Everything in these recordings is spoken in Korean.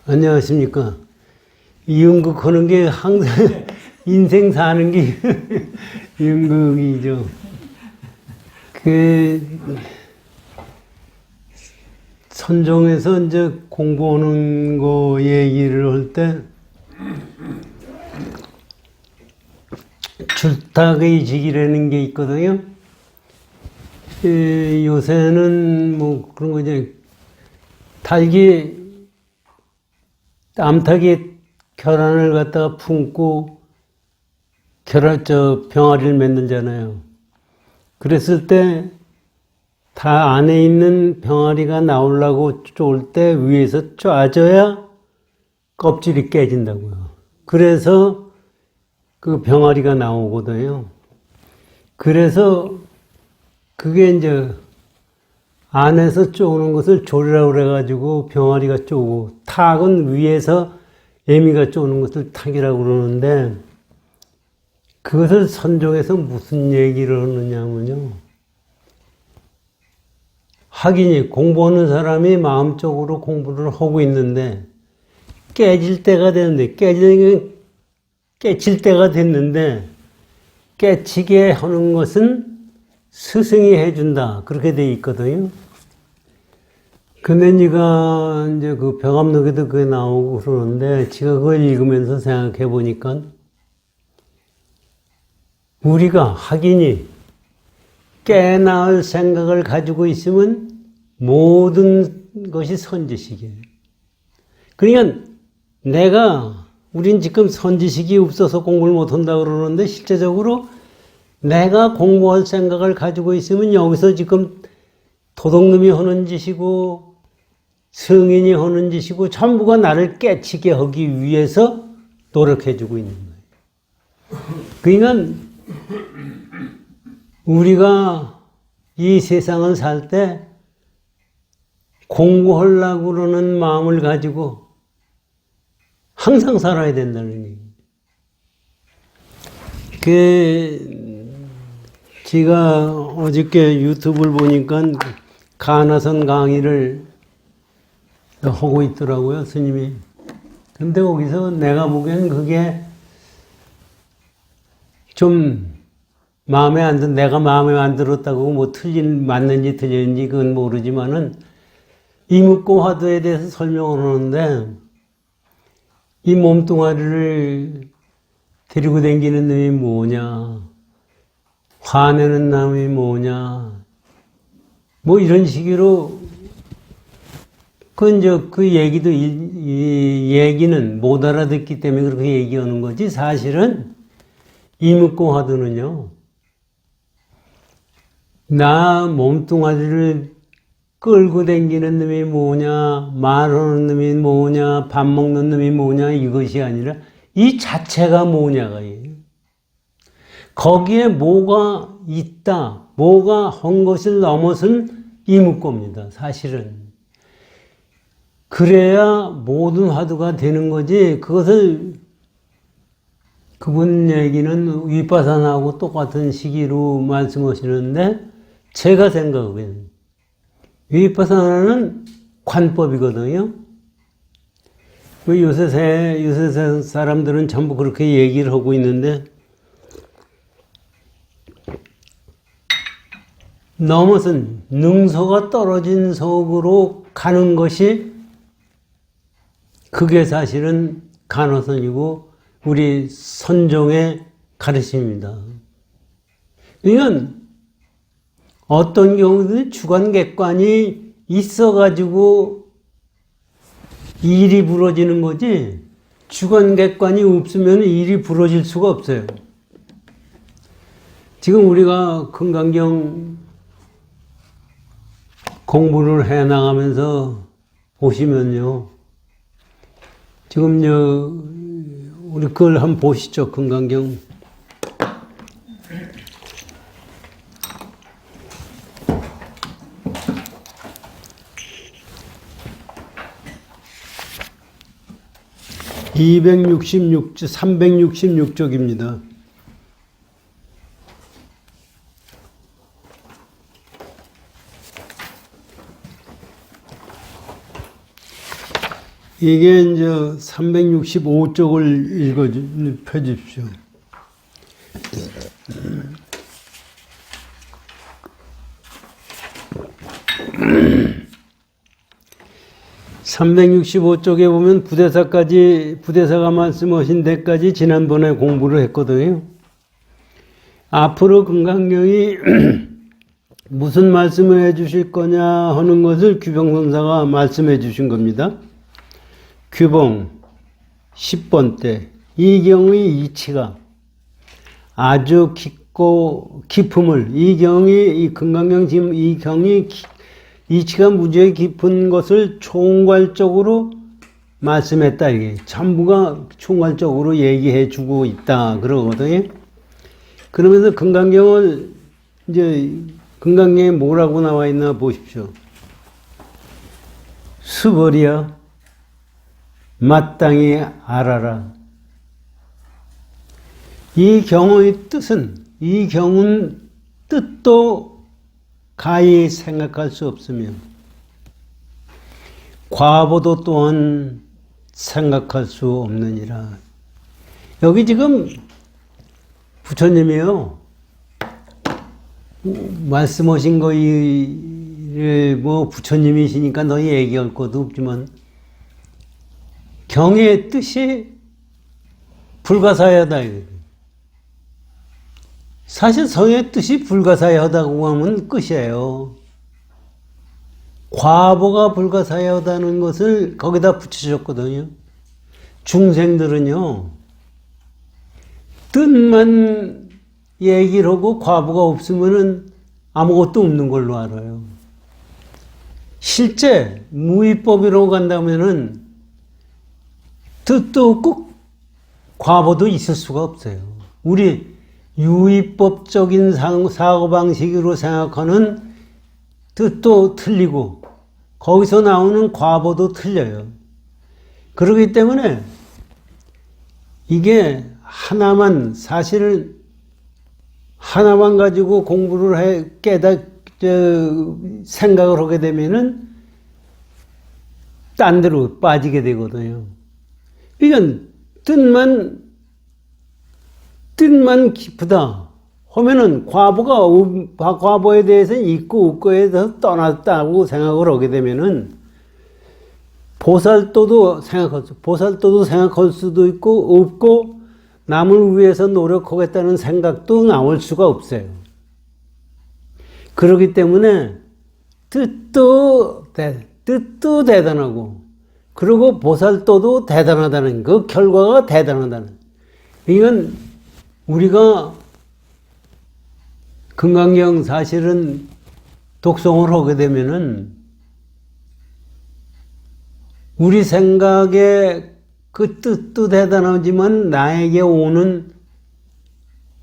안녕하십니까. 이응극 하는 게 항상 인생 사는 게 이응극이죠. 선종에서 이제 공부하는 거 얘기를 할 때 줄타기직이라는 게 있거든요. 요새는 뭐 그런 거 이제 암탉이 결안을 갖다가 품고 병아리를 맺는잖아요. 그랬을 때 다 안에 있는 병아리가 나오려고 쫄 때 위에서 쪄줘야 껍질이 깨진다고요. 그래서 그 병아리가 나오거든요. 그래서 그게 이제 안에서 쪼는 것을 졸이라고 그래가지고 병아리가 쪼고, 탁은 위에서 애미가 쪼는 것을 탁이라고 그러는데, 그것을 선종에서 무슨 얘기를 하느냐면요. 하긴이 공부하는 사람이 마음적으로 공부를 하고 있는데, 깨질 때가 됐는데, 깨치게 하는 것은 스승이 해준다. 그렇게 돼 있거든요. 근데 네가 이제 그 병합록에도 그게 나오고 그러는데, 제가 그걸 읽으면서 생각해 보니까, 우리가 하긴이 깨나을 생각을 가지고 있으면 모든 것이 선지식이에요. 그러니까 우린 지금 선지식이 없어서 공부를 못한다 그러는데, 실제적으로 내가 공부할 생각을 가지고 있으면 여기서 지금 도둑놈이 하는 짓이고 성인이 하는 짓이고 전부가 나를 깨치게 하기 위해서 노력해주고 있는 거예요. 그러니까 우리가 이 세상을 살 때 공부하려고 그러는 마음을 가지고 항상 살아야 된다는 얘기예요. 제가 어저께 유튜브를 보니까 가나선 강의를 하고 있더라고요, 스님이. 근데 거기서 내가 보기엔 그게 좀 내가 마음에 안 들었다고 뭐 맞는지 틀렸는지 그건 모르지만은 이묵고 화두에 대해서 설명을 하는데, 이 몸뚱아리를 데리고 다니는 놈이 뭐냐, 화내는 놈이 뭐냐, 뭐 이런 식으로 그 얘기는 못 알아듣기 때문에 그렇게 얘기하는 거지, 사실은 이묵고 화두는요, 나 몸뚱아리를 끌고 다니는 놈이 뭐냐, 말하는 놈이 뭐냐, 밥 먹는 놈이 뭐냐, 이것이 아니라 이 자체가 뭐냐가 예요. 거기에 뭐가 있다, 뭐가 한 것을 넘어선 이묵고입니다, 사실은. 그래야 모든 화두가 되는 거지, 그분 얘기는 위파사나하고 똑같은 시기로 말씀하시는데, 제가 생각하기에는 위파사나는 관법이거든요. 요새 사람들은 전부 그렇게 얘기를 하고 있는데, 넘어선 능소가 떨어진 속으로 가는 것이 그게 사실은 간호선이고 우리 선종의 가르침입니다. 이건 어떤 경우든 주관객관이 있어가지고 일이 부러지는 거지, 주관객관이 없으면 일이 부러질 수가 없어요. 지금 우리가 금강경 공부를 해나가면서 보시면요, 지금 우리 그걸 한번 보시죠. 금강경. (266쪽) 366쪽입니다. 이게 이제 365쪽을 펴주십시오. 365쪽에 보면 부대사가 말씀하신 데까지 지난번에 공부를 했거든요. 앞으로 금강경이 무슨 말씀을 해 주실 거냐 하는 것을 규봉선사가 말씀해 주신 겁니다. 규봉 10번 때 이 경의 이치가 아주 깊고 깊음을 이 금강경 지금 이 경이 이치가 무지하게 깊은 것을 총괄적으로 말씀했다. 이게 전부가 총괄적으로 얘기해 주고 있다 그러거든요. 그러면서 금강경을 이제 금강경에 뭐라고 나와 있나 보십시오. 수벌이여 마땅히 알아라. 이 경의 뜻은 이 경은 뜻도 가히 생각할 수 없으며 과보도 또한 생각할 수 없느니라. 여기 지금 부처님이요 말씀하신 거를 뭐 부처님이시니까 너희 얘기할 것도 없지만 경의 뜻이 불가사의하다. 사실 성의 뜻이 불가사의하다고 하면 끝이에요. 과보가 불가사의하다는 것을 거기다 붙이셨거든요. 중생들은요 뜻만 얘기를 하고 과보가 없으면은 아무것도 없는 걸로 알아요. 실제 무위법이라고 간다면은 뜻도 없고 과보도 있을 수가 없어요. 우리 유의법적인 사고방식으로 생각하는 뜻도 틀리고 거기서 나오는 과보도 틀려요. 그렇기 때문에 이게 사실은 하나만 가지고 공부를 생각을 하게 되면은 딴 데로 빠지게 되거든요. 이건 뜻만 깊다 하면은 과보에 대해서 있고 없고에 대해서 떠났다고 생각을 하게 되면은 보살도도 생각할 수도 있고 없고 남을 위해서 노력하겠다는 생각도 나올 수가 없어요. 그렇기 때문에 뜻도 대단하고 그리고 보살도도 대단하다는 그 결과가 대단하다는 이건 우리가 금강경 사실은 독송을 하게 되면은 우리 생각에 그 뜻도 대단하지만 나에게 오는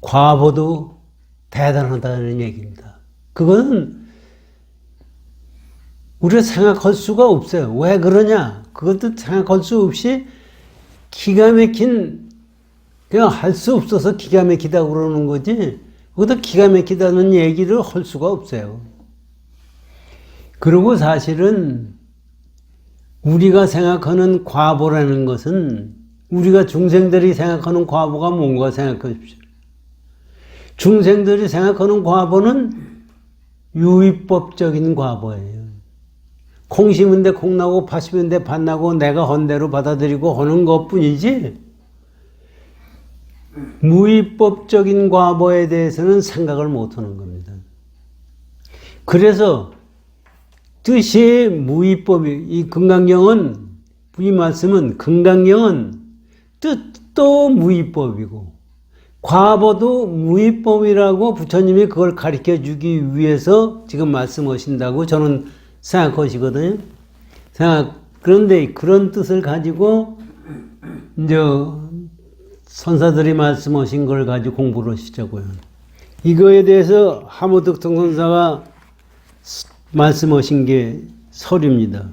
과보도 대단하다는 얘기입니다. 그것은 우리가 생각할 수가 없어요. 왜 그러냐? 그것도 생각할 수 없이 기가 막힌 그냥 할 수 없어서 기가 막히다고 그러는 거지 그것도 기가 막히다는 얘기를 할 수가 없어요. 그리고 사실은 우리가 생각하는 과보라는 것은 우리가 중생들이 생각하는 과보가 뭔가 생각해 봅시다. 중생들이 생각하는 과보는 유의법적인 과보예요. 콩 심은 데 콩 나고 팥 심은 데 팥 나고 내가 한 대로 받아들이고 하는 것뿐이지 무의법적인 과보에 대해서는 생각을 못하는 겁니다. 그래서 뜻이 무의법이 이 금강경은 이 말씀은 금강경은 뜻도 무의법이고 과보도 무의법이라고 부처님이 그걸 가르쳐 주기 위해서 지금 말씀하신다고 저는 생각하시거든요. 그런데 그런 뜻을 가지고 이제 선사들이 말씀하신 걸 가지고 공부를 하시자고요. 이거에 대해서 하무득통 선사가 말씀하신 게 설입니다.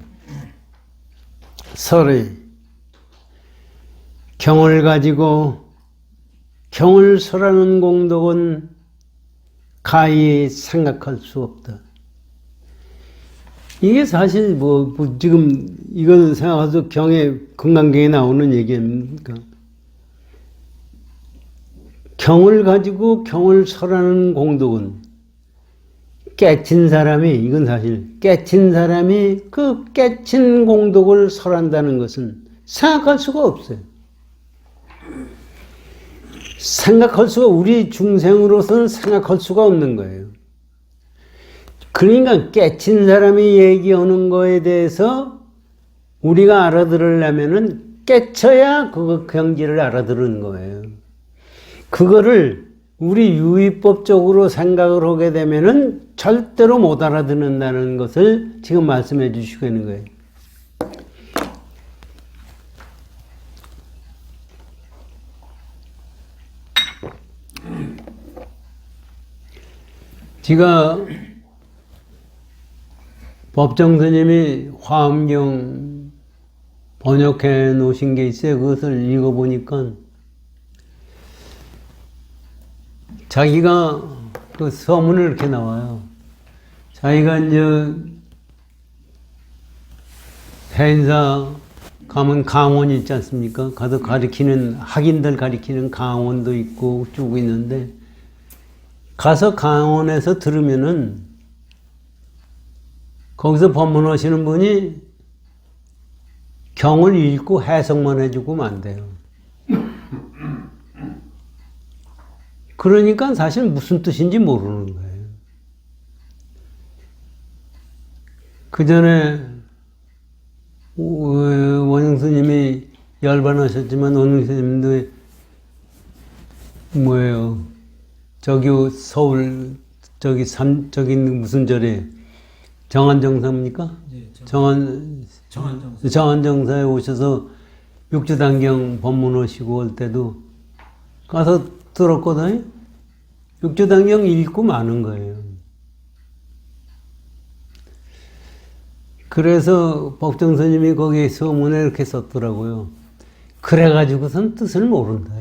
설에 경을 가지고 경을 설하는 공덕은 가히 생각할 수 없다. 이게 사실 뭐 지금 이걸 생각해서 금강경에 나오는 얘기입니까? 경을 가지고 경을 설하는 공덕은 깨친 사람이, 이건 사실 깨친 사람이 그 깨친 공덕을 설한다는 것은 생각할 수가 없어요. 우리 중생으로서는 생각할 수가 없는 거예요. 그러니까 깨친 사람이 얘기하는 거에 대해서 우리가 알아들으려면은 깨쳐야 그 경지를 알아들은 거예요. 그거를 우리 유의법적으로 생각을 하게 되면은 절대로 못 알아듣는다는 것을 지금 말씀해 주시고 있는 거예요. 제가 법정 스님이 화엄경 번역해 놓으신 게 있어요. 그것을 읽어보니까 자기가 그 서문을 이렇게 나와요. 자기가 이제 해인사 가면 강원이 있지 않습니까? 가서 가리키는, 학인들 가리키는 강원도 있고 쭉 있는데, 가서 강원에서 들으면은 거기서 법문하시는 분이 경을 읽고 해석만 해주고 안 돼요. 그러니까 사실 무슨 뜻인지 모르는 거예요. 그 전에 원영 스님이 열반하셨지만 원영 스님도 뭐예요? 저기 서울 저기 무슨 절에 정안정사입니까? 네, 정안정사에 오셔서 육주단경 법문하시고 올 때도 가서 들었거든요. 육주단경 읽고 마는 거예요. 그래서 법정 스님이 거기 서문에 이렇게 썼더라고요. 그래가지고선 뜻을 모른다.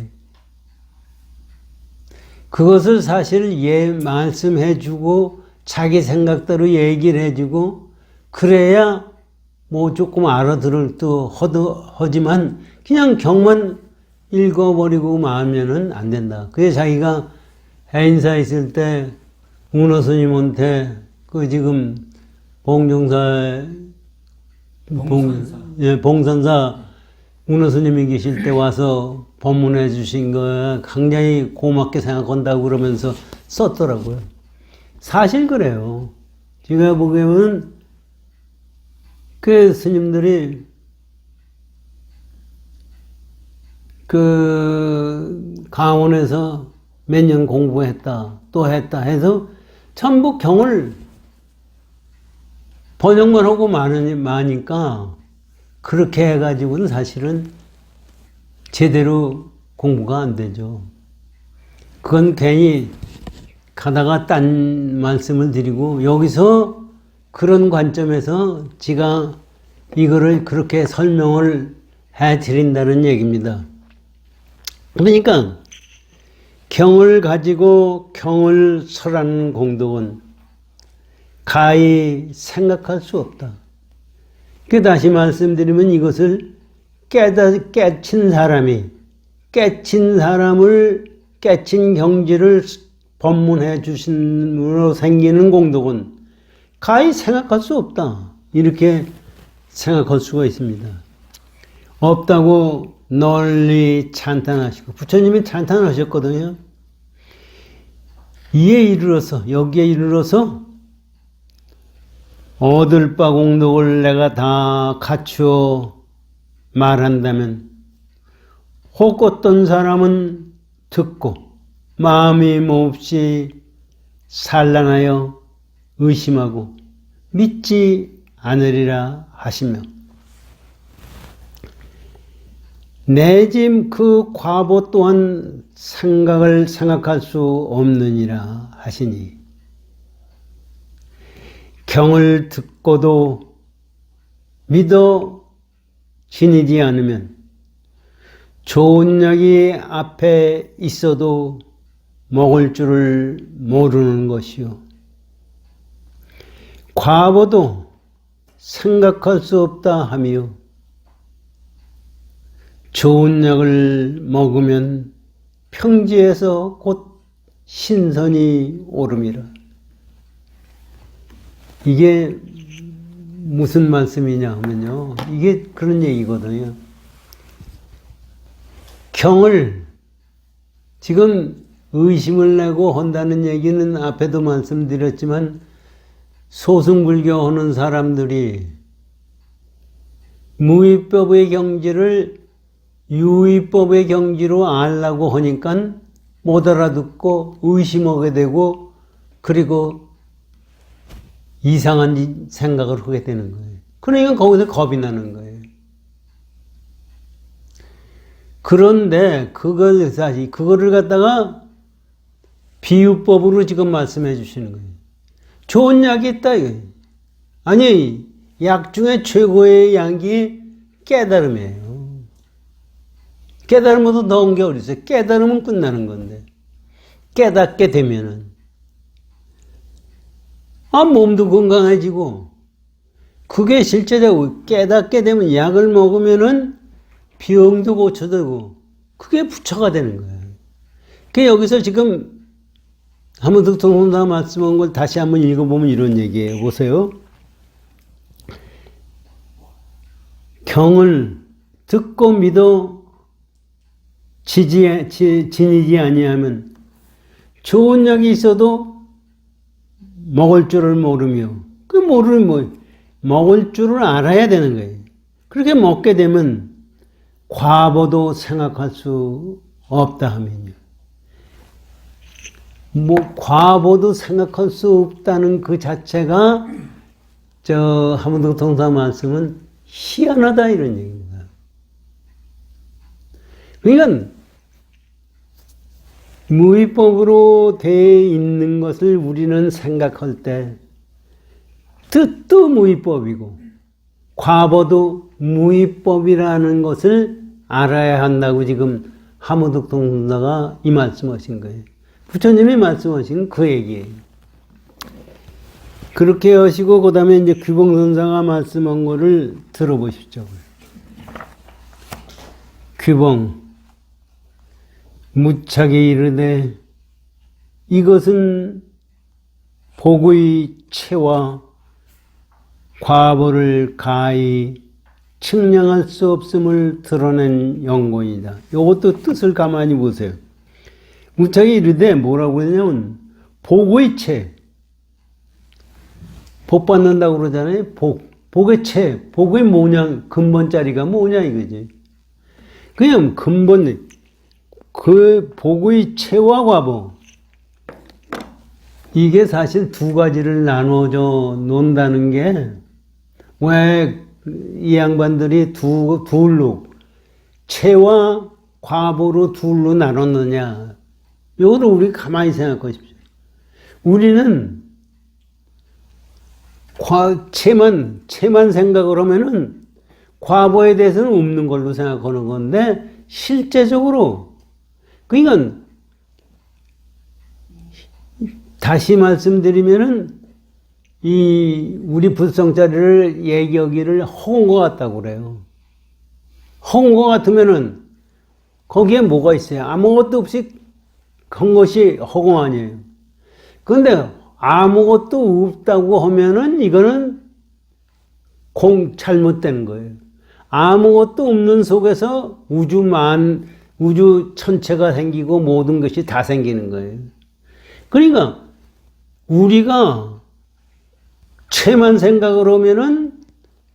그것을 사실 말씀해주고 자기 생각대로 얘기를 해주고 그래야 뭐 조금 알아들을 듯 하지만 그냥 경만 읽어버리고 마면은 안 된다. 그게 자기가 해인사 있을 때 운호 스님한테 그 지금 봉선사 운호 스님이 계실 때 와서 법문해 주신 거 굉장히 고맙게 생각한다고 그러면서 썼더라고요. 사실 그래요. 제가 보기에는 그 스님들이 그 강원에서 몇 년 공부했다 또 했다 해서 전부 경을 번역만 하고 마니까 그렇게 해가지고는 사실은 제대로 공부가 안 되죠. 그건 괜히 가다가 딴 말씀을 드리고 여기서 그런 관점에서 제가 이거를 그렇게 설명을 해 드린다는 얘기입니다. 그러니까 경을 가지고 경을 설하는 공덕은 가히 생각할 수 없다. 다시 말씀드리면 이것을 깨친 사람을 깨친 경지를 법문해 주심으로 생기는 공덕은 가히 생각할 수 없다. 이렇게 생각할 수가 있습니다. 없다고 널리 찬탄하시고 부처님이 찬탄하셨거든요. 여기에 이르러서 얻을 바 공덕을 내가 다 갖추어 말한다면 혹 어떤 사람은 듣고 마음이 몹시 산란하여 의심하고 믿지 않으리라 하시며 내짐 그 과보 또한 생각할 수 없느니라 하시니 경을 듣고도 믿어 지니지 않으면 좋은 약이 앞에 있어도 먹을 줄을 모르는 것이요. 과보도 생각할 수 없다 하며 좋은 약을 먹으면 평지에서 곧 신선이 오름이라. 이게 무슨 말씀이냐 하면요. 이게 그런 얘기거든요. 경을 지금 의심을 내고 한다는 얘기는 앞에도 말씀드렸지만 소승불교 하는 사람들이 무위법의 경지를 유위법의 경지로 알라고 하니까 못 알아듣고 의심하게 되고 그리고 이상한 생각을 하게 되는 거예요. 그러니까 거기서 겁이 나는 거예요. 그런데 그거를 갖다가 비유법으로 지금 말씀해 주시는 거예요. 좋은 약이 있다. 아니, 약 중에 최고의 약이 깨달음이에요. 깨달음보다 더운 게 어디 있어요? 깨달으면 끝나는 건데. 깨닫게 되면은. 몸도 건강해지고, 그게 실제적으로 깨닫게 되면 약을 먹으면은 병도 고쳐되고, 그게 부처가 되는 거예요. 그 여기서 지금 하무득통혼사 말씀한 걸 다시 한번 읽어보면 이런 얘기예요. 보세요. 경을 듣고 믿어 지니지 아니하면 좋은 약이 있어도 먹을 줄을 모르며 그 모르면 먹을 줄을 알아야 되는 거예요. 그렇게 먹게 되면 과보도 생각할 수 없다 하면요. 과보도 생각할 수 없다는 그 자체가 하무득통사 말씀은 희한하다 이런 얘기입니다. 그러니까 무위법으로 돼 있는 것을 우리는 생각할 때 뜻도 무위법이고 과보도 무위법이라는 것을 알아야 한다고 지금 하무득통사가 이 말씀하신 거예요. 부처님이 말씀하신 그 얘기예요. 그렇게 하시고 그 다음에 이제 규봉선사가 말씀한 거를 들어보십시오. 규봉 무차게 이르되 이것은 복의 체와 과보를 가히 측량할 수 없음을 드러낸 연고이다. 이것도 뜻을 가만히 보세요. 무차게 이르되 뭐라고 했냐면 복의 체, 복 받는다고 그러잖아요. 복의 체, 복의 모양, 근본자리가 뭐냐 이거지. 그냥 근본, 그 복의 체와 과보, 이게 사실 두 가지를 나눠져 논다는 게 왜 이 양반들이 둘로 체와 과보로 둘로 나눴느냐. 이거를 우리 가만히 생각하십시오. 우리는 체만 생각을 하면은 과보에 대해서는 없는 걸로 생각하는 건데 실제적으로 그러니까 다시 말씀드리면은 이 우리 불성자리를 얘기하기를 허운 것 같다고 그래요. 허운 것 같으면은 거기에 뭐가 있어요? 아무것도 없이 한 것이 허공 아니에요. 그런데 아무것도 없다고 하면은 이거는 잘못된 거예요. 아무것도 없는 속에서 우주 천체가 생기고 모든 것이 다 생기는 거예요. 그러니까 우리가 체만 생각을 하면은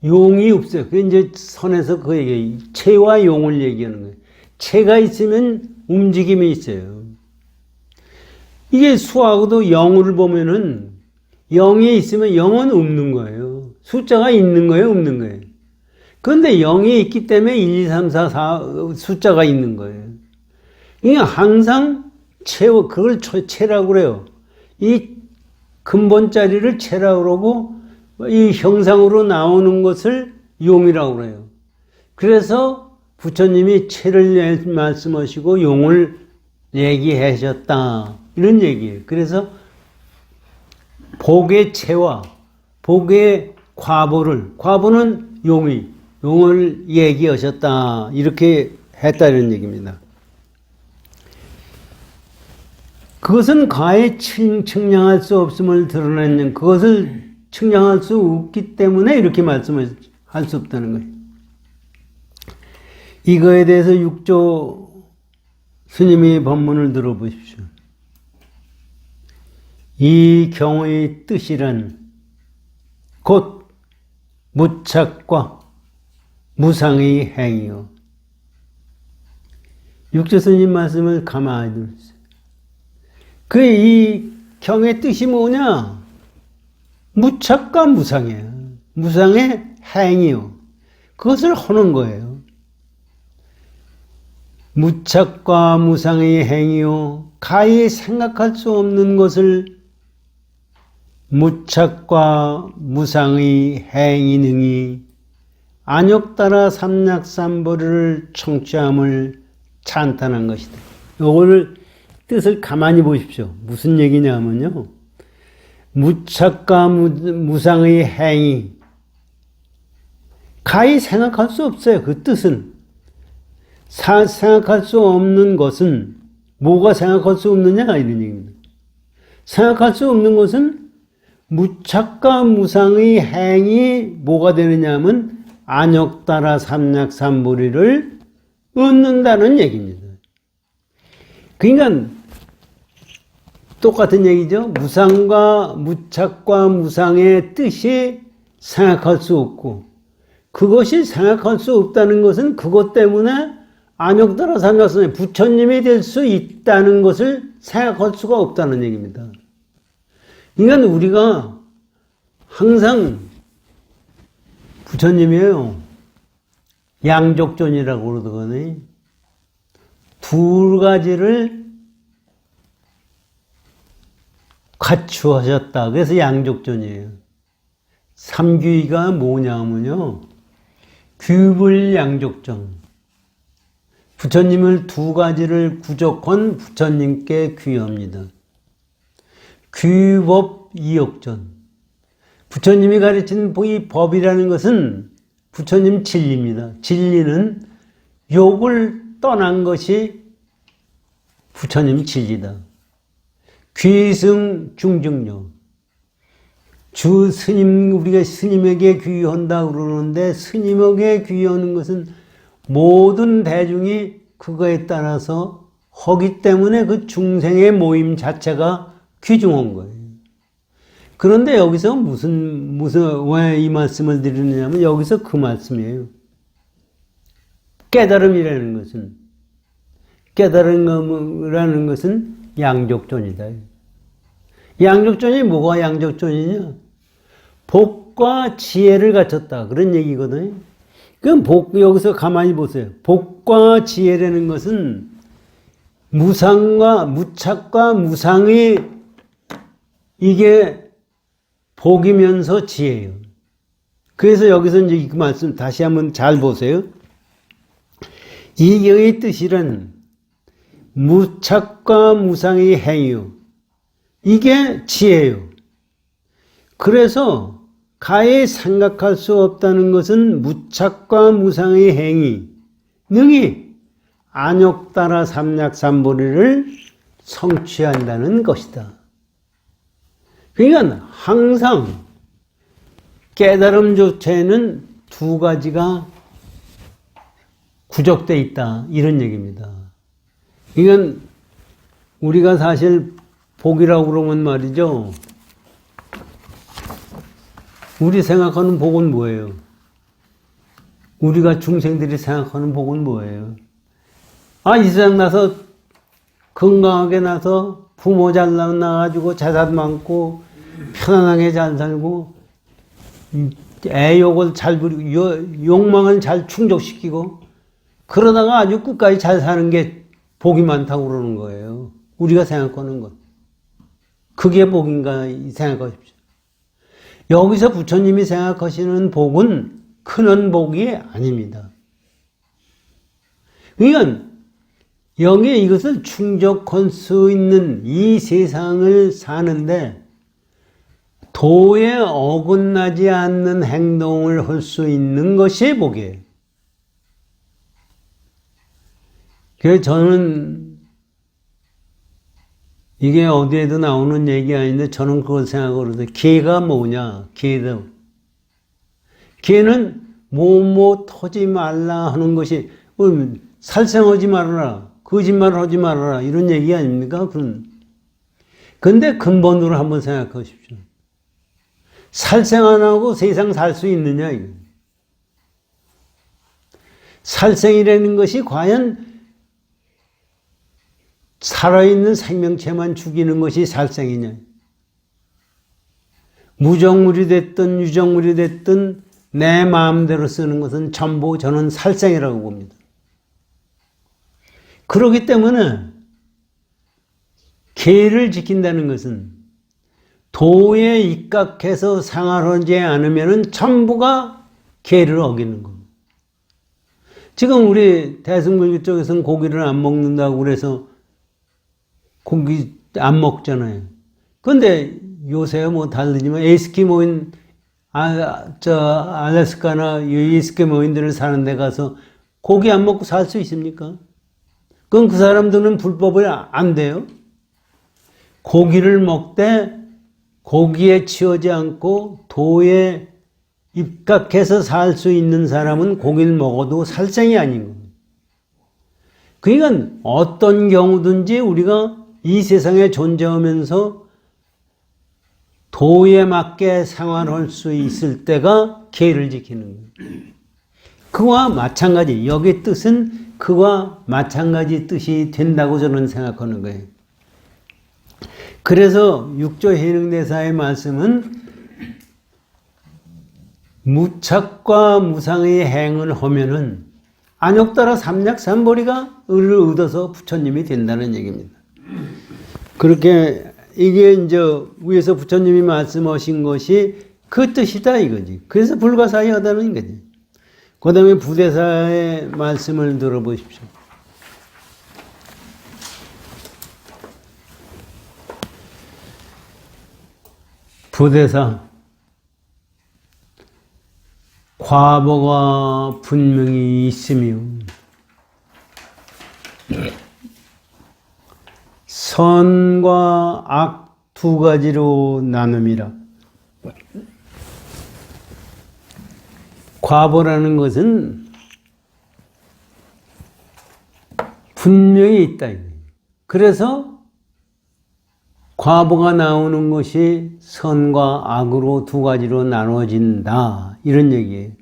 용이 없어요. 그 이제 선에서 그 얘기, 체와 용을 얘기하는 거예요. 체가 있으면 움직임이 있어요. 이게 수하고도 영을 보면은 영이 있으면 영은 없는 거예요. 숫자가 있는 거예요, 없는 거예요. 그런데 영이 있기 때문에 1, 2, 3, 4, 4 숫자가 있는 거예요. 이게 항상 그걸 체라고 그래요. 이 근본자리를 체라고 그러고 이 형상으로 나오는 것을 용이라고 그래요. 그래서 부처님이 체를 말씀하시고 용을 얘기하셨다. 이런 얘기예요. 그래서 복의 체와 복의 과보는 용을 얘기하셨다. 이렇게 했다는 얘기입니다. 그것은 가에 측량할 수 없음을 드러내는, 그것을 측량할 수 없기 때문에 이렇게 말씀을 할 수 없다는 거예요. 이거에 대해서 육조 스님의 법문을 들어보십시오. 이 경우의 뜻이란 곧 무착과 무상의 행위요. 육조 스님 말씀을 가만히 들으세요. 이 경의 뜻이 뭐냐? 무착과 무상이에요. 무상의 행위요. 그것을 하는 거예요. 무착과 무상의 행위요. 가히 생각할 수 없는 것을 무착과 무상의 행위 능히 안욕따라 삼약삼보리를 청취함을 찬탄한 것이다. 요거를 뜻을 가만히 보십시오. 무슨 얘기냐면요. 무착과 무상의 행위. 가히 생각할 수 없어요. 그 뜻은. 생각할 수 없는 것은 뭐가 생각할 수 없느냐? 이런 얘기입니다. 생각할 수 없는 것은 무착과 무상의 행위 뭐가 되느냐 하면 안욕따라 삼약삼보리를 얻는다는 얘기입니다. 그러니까 똑같은 얘기죠. 무착과 무상의 뜻이 생각할 수 없고 그것이 생각할 수 없다는 것은 그것 때문에 안욕따라 삼약삼보리 부처님이 될 수 있다는 것을 생각할 수가 없다는 얘기입니다. 그러니까 우리가 항상 부처님이에요. 양족존이라고 그러더니 두 가지를 갖추어졌다. 그래서 양족존이에요. 삼귀가 뭐냐면요. 규불양족존. 부처님을 두 가지를 구족한 부처님께 귀합니다. 규법 이욕존. 부처님이 가르친 이 법이라는 것은 부처님 진리입니다. 진리는 욕을 떠난 것이 부처님 진리다. 귀승 중증욕. 주 스님, 우리가 스님에게 귀한다 그러는데 스님에게 귀하는 것은 모든 대중이 그거에 따라서 하기 때문에 그 중생의 모임 자체가 귀중한 거예요. 그런데 여기서 왜 이 말씀을 드리느냐면 여기서 그 말씀이에요. 깨달음이라는 것은 양족존이다. 양족존이 뭐가 양족존이냐? 복과 지혜를 갖췄다. 그런 얘기거든요. 그럼 여기서 가만히 보세요. 복과 지혜라는 것은 무착과 무상의 이게 복이면서 지혜예요. 그래서 여기서 이제 그 말씀 다시 한번 잘 보세요. 이경의 뜻이란 무착과 무상의 행위요. 이게 지혜예요. 그래서 가히 생각할 수 없다는 것은 무착과 무상의 행위 능히 안욕따라 삼약삼보리를 성취한다는 것이다. 그러니까 항상 깨달음 조체에는 두 가지가 구족되어 있다. 이런 얘기입니다. 그러니까 우리가 사실 복이라고 그러면 말이죠. 우리 생각하는 복은 뭐예요? 우리가 중생들이 생각하는 복은 뭐예요? 이 세상 나서 건강하게 나서 부모 잘 낳아가지고 재산 많고 편안하게 잘 살고 애욕을 잘 부리고 욕망을 잘 충족시키고 그러다가 아주 끝까지 잘 사는 게 복이 많다고 그러는 거예요. 우리가 생각하는 것. 그게 복인가 생각하십시오. 여기서 부처님이 생각하시는 복은 큰 복이 아닙니다. 그러니까 여기에 이것을 충족할 수 있는 이 세상을 사는데 도에 어긋나지 않는 행동을 할 수 있는 것이 복이에요. 그래서 저는 이게 어디에도 나오는 얘기 아닌데 저는 그걸 생각하거든요. 기회가 뭐냐? 기회다. 기회는 뭐뭐 터지 말라 하는 것이 살생하지 말아라. 거짓말을 하지 말아라. 이런 얘기 아닙니까? 근데 근본으로 한번 생각하십시오. 살생 안 하고 세상 살 수 있느냐, 이거. 살생이라는 것이 과연 살아있는 생명체만 죽이는 것이 살생이냐. 무정물이 됐든 유정물이 됐든 내 마음대로 쓰는 것은 전부 저는 살생이라고 봅니다. 그렇기 때문에 계를 지킨다는 것은 도에 입각해서 생활하지 않으면 전부가 계를 어기는 겁니다. 지금 우리 대승불교 쪽에서는 고기를 안 먹는다고 그래서 고기 안 먹잖아요. 근데 요새 뭐 다르지만 에스키모인 알래스카나 에스키모인들 사는 데 가서 고기 안 먹고 살 수 있습니까? 그럼 그 사람들은 불법을 안 돼요. 고기를 먹되 고기에 치우지 않고 도에 입각해서 살 수 있는 사람은 고기를 먹어도 살생이 아닌 겁니다. 그러니까 어떤 경우든지 우리가 이 세상에 존재하면서 도에 맞게 생활할 수 있을 때가 계를 지키는 거예요. 그와 마찬가지, 여기 뜻은 그와 마찬가지 뜻이 된다고 저는 생각하는 거예요. 그래서 육조 해능대사의 말씀은 무착과 무상의 행을 하면은 안욕따라 삼약삼보리가 을을 얻어서 부처님이 된다는 얘기입니다. 그렇게 이게 이제 위에서 부처님이 말씀하신 것이 그 뜻이다 이거지. 그래서 불가사의하다는 거지. 그 다음에 부대사의 말씀을 들어보십시오. 부대사 과보가 분명히 있으며 선과 악 두 가지로 나눔이라. 과보라는 것은 분명히 있다. 그래서 과보가 나오는 것이 선과 악으로 두 가지로 나눠진다. 이런 얘기예요.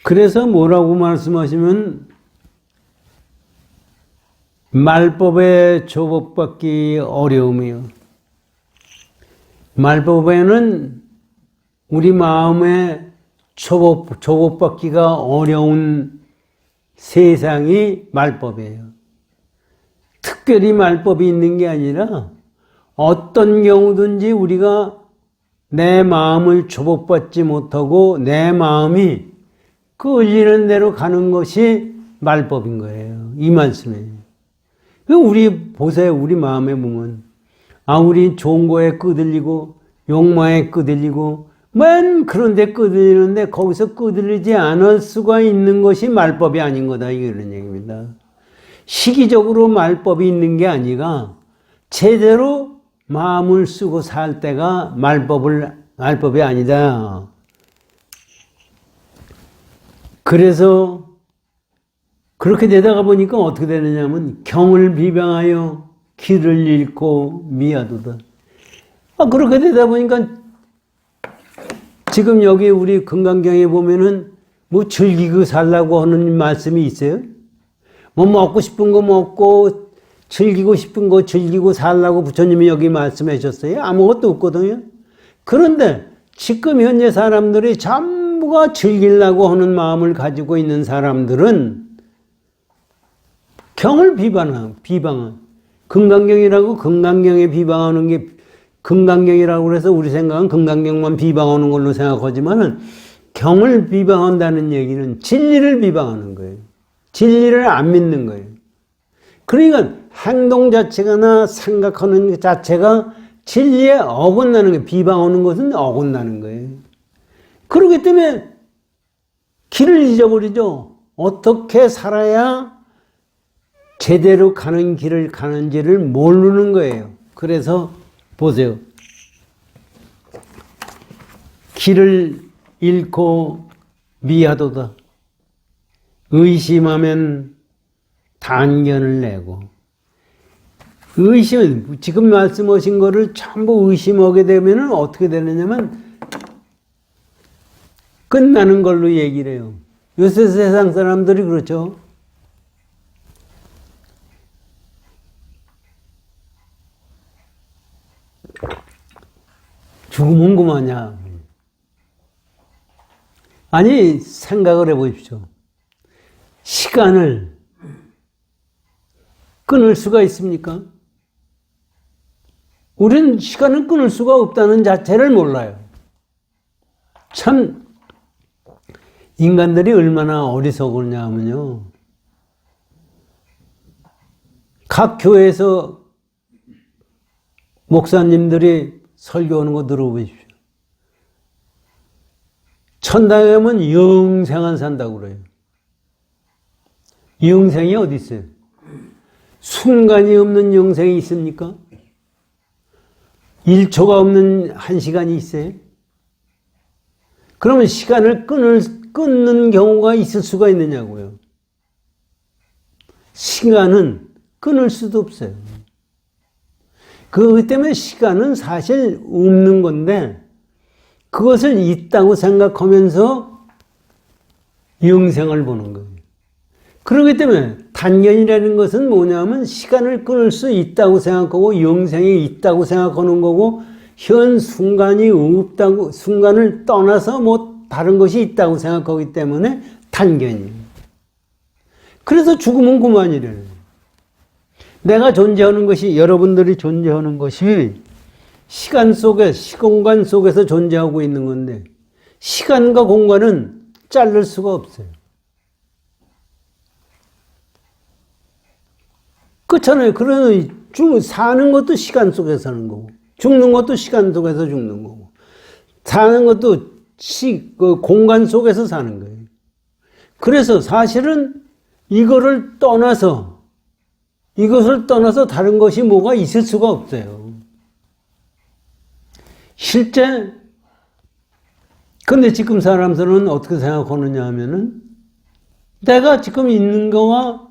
그래서 뭐라고 말씀하시면 말법에 조법받기 어려우며 말법에는 우리 마음에 조법받기가 어려운 세상이 말법이에요. 특별히 말법이 있는 게 아니라 어떤 경우든지 우리가 내 마음을 조법받지 못하고 내 마음이 끌리는 대로 가는 것이 말법인 거예요. 이 말씀이에요. 우리 보세요. 우리 마음에 보면 우리 좋은 거에 끄들리고 욕망에 끄들리고 맨 그런 데 끄들리는데 거기서 끄들리지 않을 수가 있는 것이 말법이 아닌 거다. 이런 얘기입니다. 시기적으로 말법이 있는 게 아니라 제대로 마음을 쓰고 살 때가 말법이 아니다. 그래서 그렇게 되다가 보니까 어떻게 되느냐면 경을 비방하여 길을 잃고 미하도다. 그렇게 되다 보니까 지금 여기 우리 금강경에 보면은 뭐 즐기고 살라고 하는 말씀이 있어요. 뭐 먹고 싶은 거 먹고 즐기고 싶은 거 즐기고 살라고 부처님이 여기 말씀해 주셨어요. 아무것도 없거든요. 그런데 지금 현재 사람들이 전부가 즐기려고 하는 마음을 가지고 있는 사람들은 경을 비방한 금강경이라고 금강경에 비방하는 게 금강경이라고 해서 우리 생각은 금강경만 비방하는 걸로 생각하지만은 경을 비방한다는 얘기는 진리를 비방하는 거예요. 진리를 안 믿는 거예요. 그러니까 행동 자체가나 생각하는 것 자체가 진리에 어긋나는 거예요. 비방하는 것은 어긋나는 거예요. 그렇기 때문에 길을 잊어버리죠. 어떻게 살아야 제대로 가는 길을 가는지를 모르는 거예요. 그래서 보세요. 길을 잃고 미하도다. 의심하면 단견을 내고. 의심은 지금 말씀하신 거를 전부 의심하게 되면 어떻게 되느냐면 끝나는 걸로 얘기를 해요. 요새 세상 사람들이 그렇죠. 죽으면 그만이야. 아니, 생각을 해보십시오. 시간을 끊을 수가 있습니까? 우리는 시간을 끊을 수가 없다는 자체를 몰라요. 참, 인간들이 얼마나 어리석으냐 하면요. 각 교회에서 목사님들이 설교하는 거 들어보십시오. 천당에 가면 영생을 산다고 그래요. 영생이 어디 있어요? 순간이 없는 영생이 있습니까? 1초가 없는 1시간이 있어요? 그러면 시간을 끊는 경우가 있을 수가 있느냐고요. 시간은 끊을 수도 없어요. 그렇기 때문에 시간은 사실 없는 건데 그것을 있다고 생각하면서 영생을 보는 거예요. 그렇기 때문에 단견이라는 것은 뭐냐면 시간을 끊을 수 있다고 생각하고 영생이 있다고 생각하는 거고 현 순간이 없다고 순간을 떠나서 뭐 다른 것이 있다고 생각하기 때문에 단견이에요. 그래서 죽으면 그만이래요. 내가 존재하는 것이 여러분들이 존재하는 것이 시간 속에 시공간 속에서 존재하고 있는 건데 시간과 공간은 자를 수가 없어요. 그렇잖아요. 그러면 사는 것도 시간 속에서 사는 거고 죽는 것도 시간 속에서 죽는 거고 사는 것도 공간 속에서 사는 거예요. 그래서 사실은 이것을 떠나서 다른 것이 뭐가 있을 수가 없어요. 실제 근데 지금 사람들은 어떻게 생각하느냐 하면은 내가 지금 있는 거와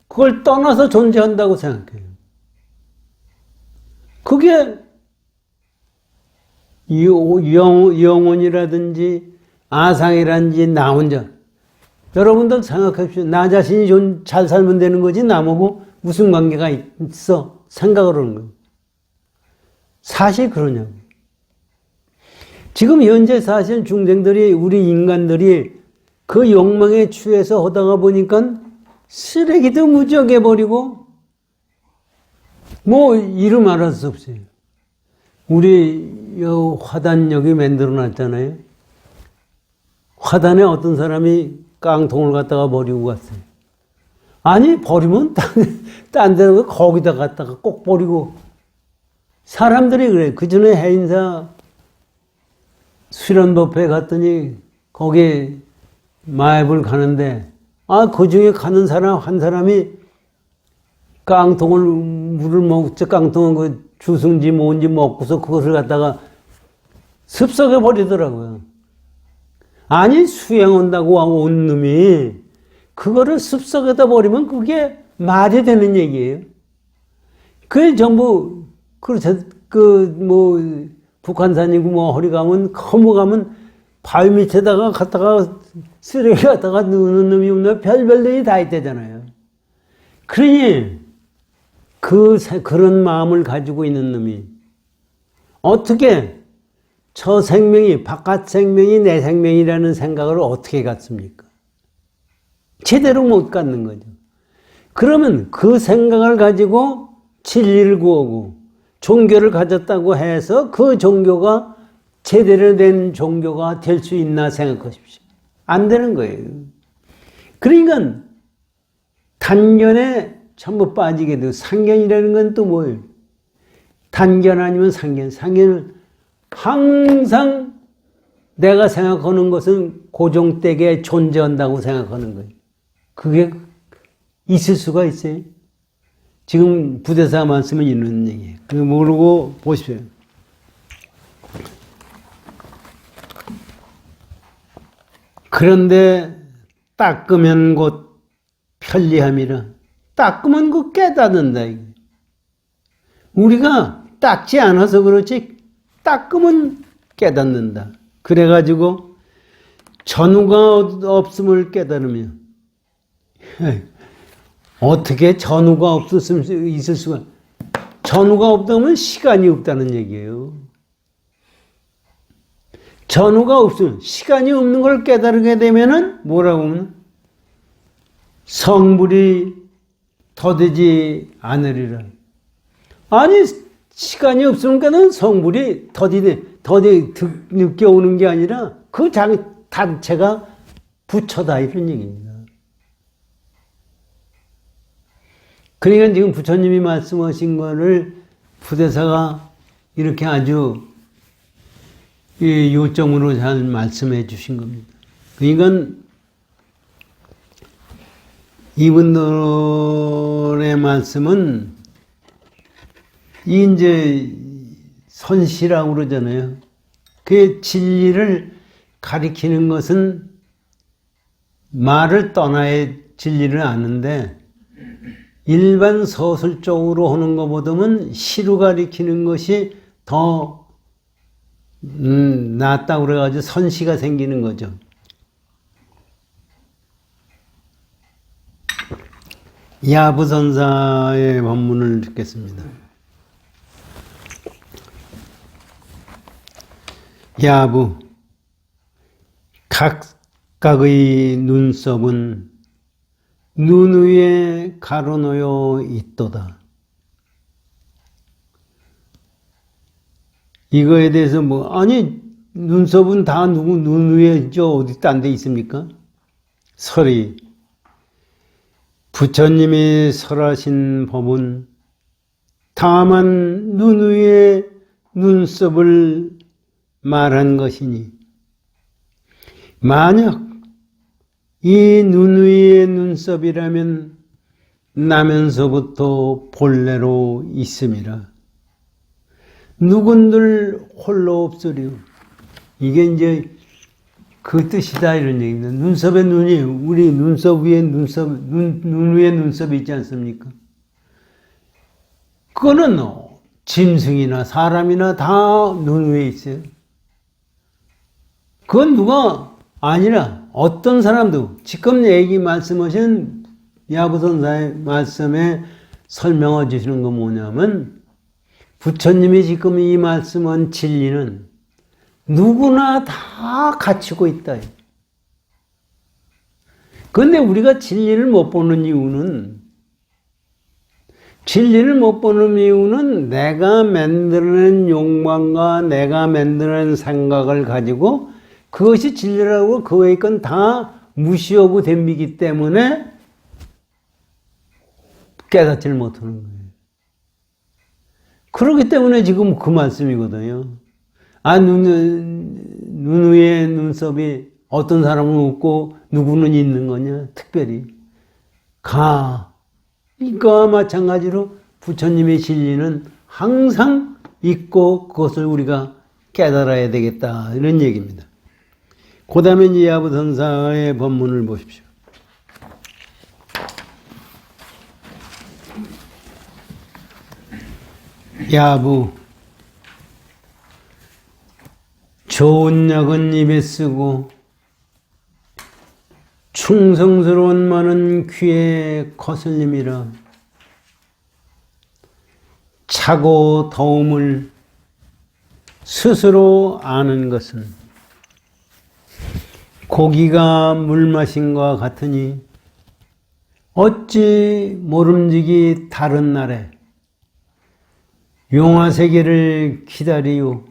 그걸 떠나서 존재한다고 생각해요. 그게 영혼이라든지 아상이라든지 나 혼자. 여러분들 생각해보십시오. 나 자신이 잘 살면 되는 거지 남하고 무슨 관계가 있어? 생각을 하는 거예요. 사실 그러냐고. 지금 현재 사실 중생들이 우리 인간들이 그 욕망에 취해서 하다가 보니까 쓰레기도 무적해버리고 뭐 이름 알을 수 없어요. 우리 화단 여기 만들어 놨잖아요. 화단에 어떤 사람이 깡통을 갖다가 버리고 갔어요. 아니 버리면 딴 데로 거기다 갖다가 꼭 버리고 사람들이 그래요. 그 전에 해인사 수련법회 갔더니 거기 마앱을 가는데 그 중에 가는 사람 한 사람이 깡통을 물을 먹자 깡통은 그 주승지 뭔지 먹고서 그것을 갖다가 습속에 버리더라고요. 아니 수행 온다고 온 놈이 그거를 습속에다 버리면 그게 말이 되는 얘기예요. 그게 전부 그렇죠. 북한산이고 뭐 허리 가면 커무 가면 바위 밑에다가 갖다가 쓰레기 갖다가 넣는 놈이 없나 별별 놈이 다 있대잖아요. 그러니 그런 마음을 가지고 있는 놈이 어떻게 저 생명이 바깥 생명이 내 생명이라는 생각을 어떻게 갖습니까? 제대로 못 갖는 거죠. 그러면 그 생각을 가지고 진리를 구하고 종교를 가졌다고 해서 그 종교가 제대로 된 종교가 될 수 있나 생각하십시오. 안 되는 거예요. 그러니까 단견에 전부 빠지게 되고, 상견이라는 건 또 뭐예요? 단견 아니면 상견. 상견은 항상 내가 생각하는 것은 고정되게 존재한다고 생각하는 거예요. 그게 있을 수가 있어요. 지금 부대사 말씀은 이런 얘기예요. 그거 모르고 보십시오. 그런데 닦으면 곧 편리함이라. 닦으면 곧 깨닫는다. 우리가 닦지 않아서 그렇지 닦으면 깨닫는다. 그래가지고 전후가 없음을 깨달으면 어떻게 전후가 없었으면 있을 수가. 전후가 없다면 시간이 없다는 얘기예요. 전후가 없으면 시간이 없는 걸 깨달게 되면은 뭐라고 하면 성불이 더디지 않으리라. 아니 시간이 없으니까는 성불이 더디 늦게 오는 게 아니라 그 자체가 부처다 이런 얘기입니다. 그러니까 지금 부처님이 말씀하신 거를 부대사가 이렇게 아주 요점으로 잘 말씀해 주신 겁니다. 그러니까 이분들의 말씀은 이제 선시라고 그러잖아요. 그 진리를 가리키는 것은 말을 떠나야 진리를 아는데 일반 서술적으로 하는 것보다는 시로 가리키는 것이 더 낫다고 그래가지고 선시가 생기는 거죠. 야부선사의 법문을 듣겠습니다. 야부, 각각의 눈썹은 눈 위에 가로놓여 있도다. 이거에 대해서 아니 눈썹은 다 누구 눈 위에 있죠. 어디 딴 데 있습니까? 설이 부처님이 설하신 법은 다만 눈 위에 눈썹을 말한 것이니 만약 이 눈 위의 눈썹이라면 나면서부터 본래로 있음이라. 누군들 홀로 없으리요. 이게 이제 그 뜻이다 이런 얘기입니다. 눈썹의 눈이 우리 눈썹 위에 눈 위에 눈썹이 있지 않습니까? 그거는 짐승이나 사람이나 다 눈 위에 있어요. 그건 누가 아니라 어떤 사람도 지금 얘기 말씀하신 야부선사의 말씀에 설명해 주시는 건 뭐냐면 부처님이 지금 이 말씀한 진리는 누구나 다 갖추고 있다. 그런데 우리가 진리를 못 보는 이유는 내가 만들어낸 욕망과 내가 만들어낸 생각을 가지고 그것이 진리라고 그 외의 건 다 무시하고 덤비기 때문에 깨닫지를 못하는 거예요. 그렇기 때문에 지금 그 말씀이거든요. 눈 위에 눈썹이 어떤 사람은 없고 누구는 있는 거냐? 특별히. 이거와 마찬가지로 부처님의 진리는 항상 있고 그것을 우리가 깨달아야 되겠다. 이런 얘기입니다. 그 다음에 이 야부선사의 법문을 보십시오. 야부, 좋은 약은 입에 쓰고 충성스러운 말은 귀에 거슬림이라. 차고 더움을 스스로 아는 것은 고기가 물 마신과 같으니 어찌 모름지기 다른 날에 용화세계를 기다리요.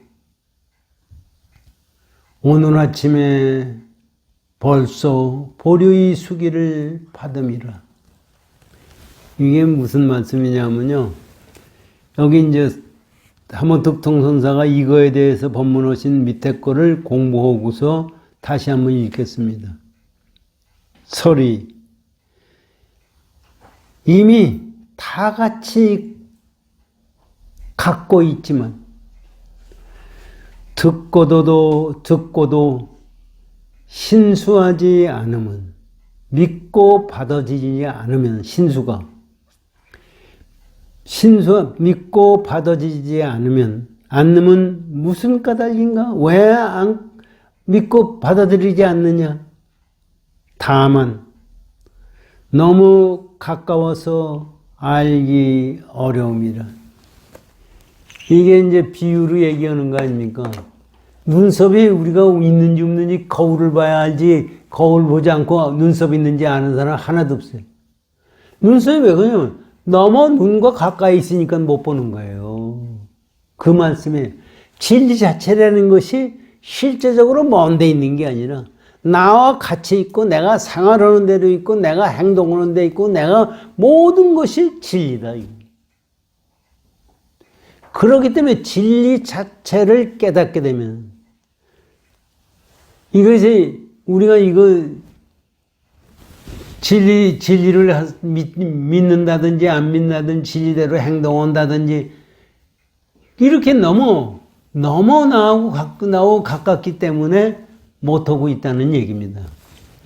오늘 아침에 벌써 보류의 수기를 받음이라. 이게 무슨 말씀이냐면요. 여기 이제 하모특통선사가 이거에 대해서 법문하신 밑에 거를 공부하고서 다시 한번 읽겠습니다. 설이 이미 다 같이 갖고 있지만 듣고도 신수하지 않으면, 믿고 받아들이지 않으면, 믿고 받아들이지 않으면 무슨 까닭인가? 왜 안 믿고 받아들이지 않느냐? 다만 너무 가까워서 알기 어려움이라. 이게 이제 비유로 얘기하는 거 아닙니까? 눈썹이 우리가 있는지 없는지 거울을 봐야 알지, 거울 보지 않고 눈썹 있는지 아는 사람 하나도 없어요. 눈썹이 왜 그러냐면 너무 눈과 가까이 있으니까 못 보는 거예요. 그 말씀에 진리 자체라는 것이 실제적으로 먼 데 있는 게 아니라 나와 같이 있고, 내가 생활하는 데도 있고, 내가 행동하는 데 있고, 내가 모든 것이 진리다. 그렇기 때문에 진리 자체를 깨닫게 되면, 이것이 우리가 진리를 믿는다든지 안 믿는다든지 진리대로 행동한다든지 이렇게 너무 나하고 가깝기 때문에 못하고 있다는 얘기입니다.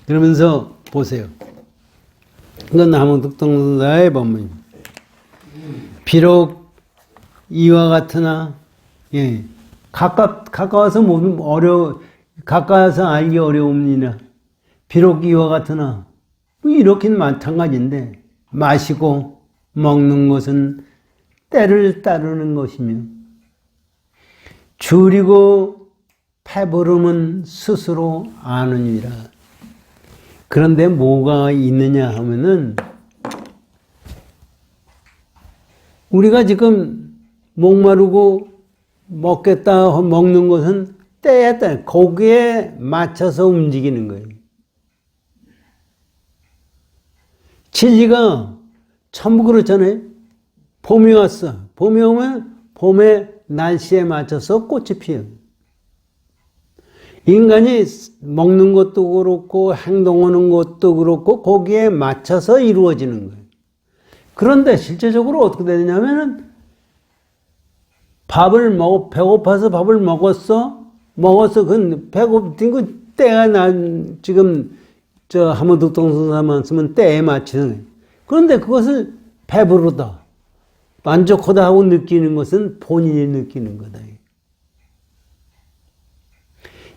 그러면서 보세요. 이건 하모특통선사의 법문입니다. 비록 이와 같으나, 예, 가까워서 가까워서 알기 어려움이나, 비록 이와 같으나, 이렇게는 마찬가지인데, 마시고 먹는 것은 때를 따르는 것이며, 줄이고 패부름은 스스로 아느니라. 그런데 뭐가 있느냐 하면은, 우리가 지금 목마르고 먹는 것은 때에 따라 거기에 맞춰서 움직이는 거예요. 진리가 전부 그렇잖아요. 봄이 왔어. 봄이 오면 봄의 날씨에 맞춰서 꽃이 피어요. 인간이 먹는 것도 그렇고 행동하는 것도 그렇고 거기에 맞춰서 이루어지는 거예요. 그런데 실제적으로 어떻게 되냐면은 배고파서 밥을 먹었어. 그 배고픈 그 때가 지금 하모특통선사 말씀은 때에 맞추는 거예요. 그런데 그것을 배부르다, 만족하다 하고 느끼는 것은 본인이 느끼는 거다.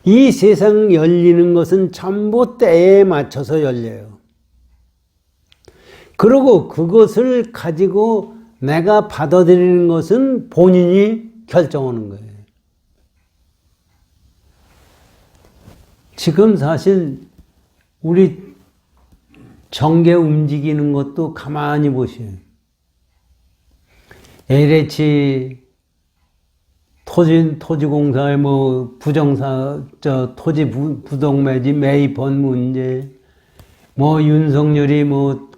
이 세상 열리는 것은 전부 때에 맞춰서 열려요. 그리고 그것을 가지고 내가 받아들이는 것은 본인이 결정하는 거예요. 지금 사실 우리 정계 움직이는 것도 가만히 보세요. LH 토지공사의 토지 부동매지 매입헌 문제, 윤석열이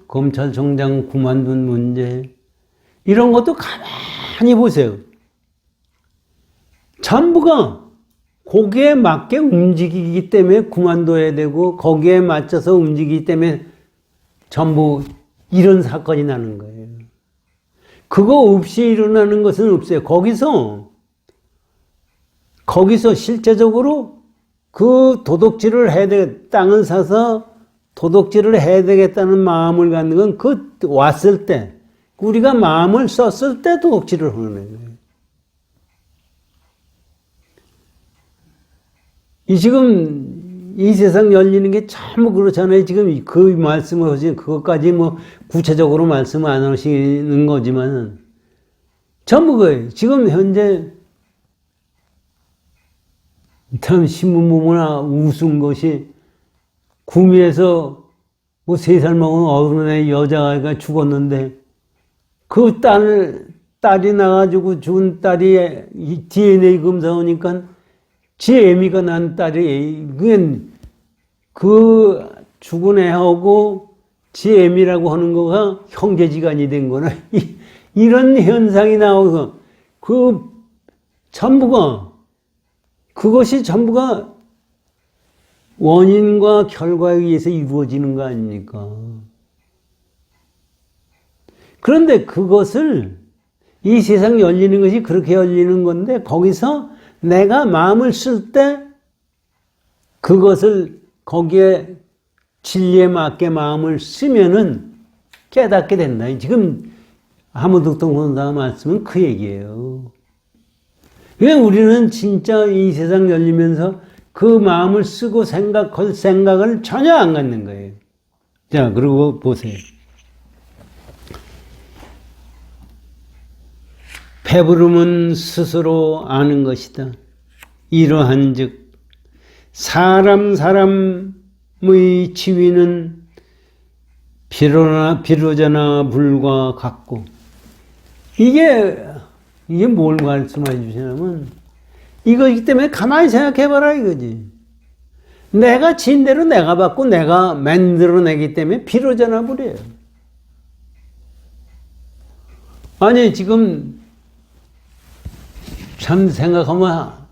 검찰총장 그만둔 문제, 이런 것도 가만히 보세요. 전부가 거기에 맞게 움직이기 때문에 그만둬야 되고, 거기에 맞춰서 움직이기 때문에 전부 이런 사건이 나는 거예요. 그거 없이 일어나는 것은 없어요. 거기서 실제적으로 그 도둑질을 해야 되겠다, 땅을 사서 도둑질을 해야 되겠다는 마음을 갖는 건 왔을 때, 우리가 마음을 썼을 때 도둑질을 하는 거예요. 지금 이 세상 열리는 게 참 그렇잖아요. 지금 그 말씀을 하시는 그것까지 구체적으로 말씀 안 하시는 거지만 전부 거예요. 지금 현재 참 신문 보거나 우스운 것이 구미에서 3살 먹은 어른의 여자가 죽었는데 그 딸이 나가지고 죽은 딸이 DNA 검사하니까 지 애미가 난 딸이 그냥 그 죽은 애하고 GM이라고 하는 거가 형제지간이 된 거나 이런 현상이 나와서 그것이 전부가 원인과 결과에 의해서 이루어지는 거 아닙니까? 그런데 그것을 이 세상 열리는 것이 그렇게 열리는 건데 거기서 내가 마음을 쓸 때 그것을 거기에 진리에 맞게 마음을 쓰면은 깨닫게 된다. 지금 하무득동 선사 말씀은 그 얘기예요. 왜 우리는 진짜 이 세상 열리면서 그 마음을 쓰고 생각할 생각을 전혀 안 갖는 거예요. 자, 그리고 보세요. 배부름은 스스로 아는 것이다. 이러한즉 사람의 지위는 비로자나 불과 같고 이게 뭘 말씀해 주시냐면 이거기 때문에 가만히 생각해봐라 이거지. 내가 진 대로 내가 받고 내가 만들어내기 때문에 비로자나 불이에요. 아니 지금 참 생각하면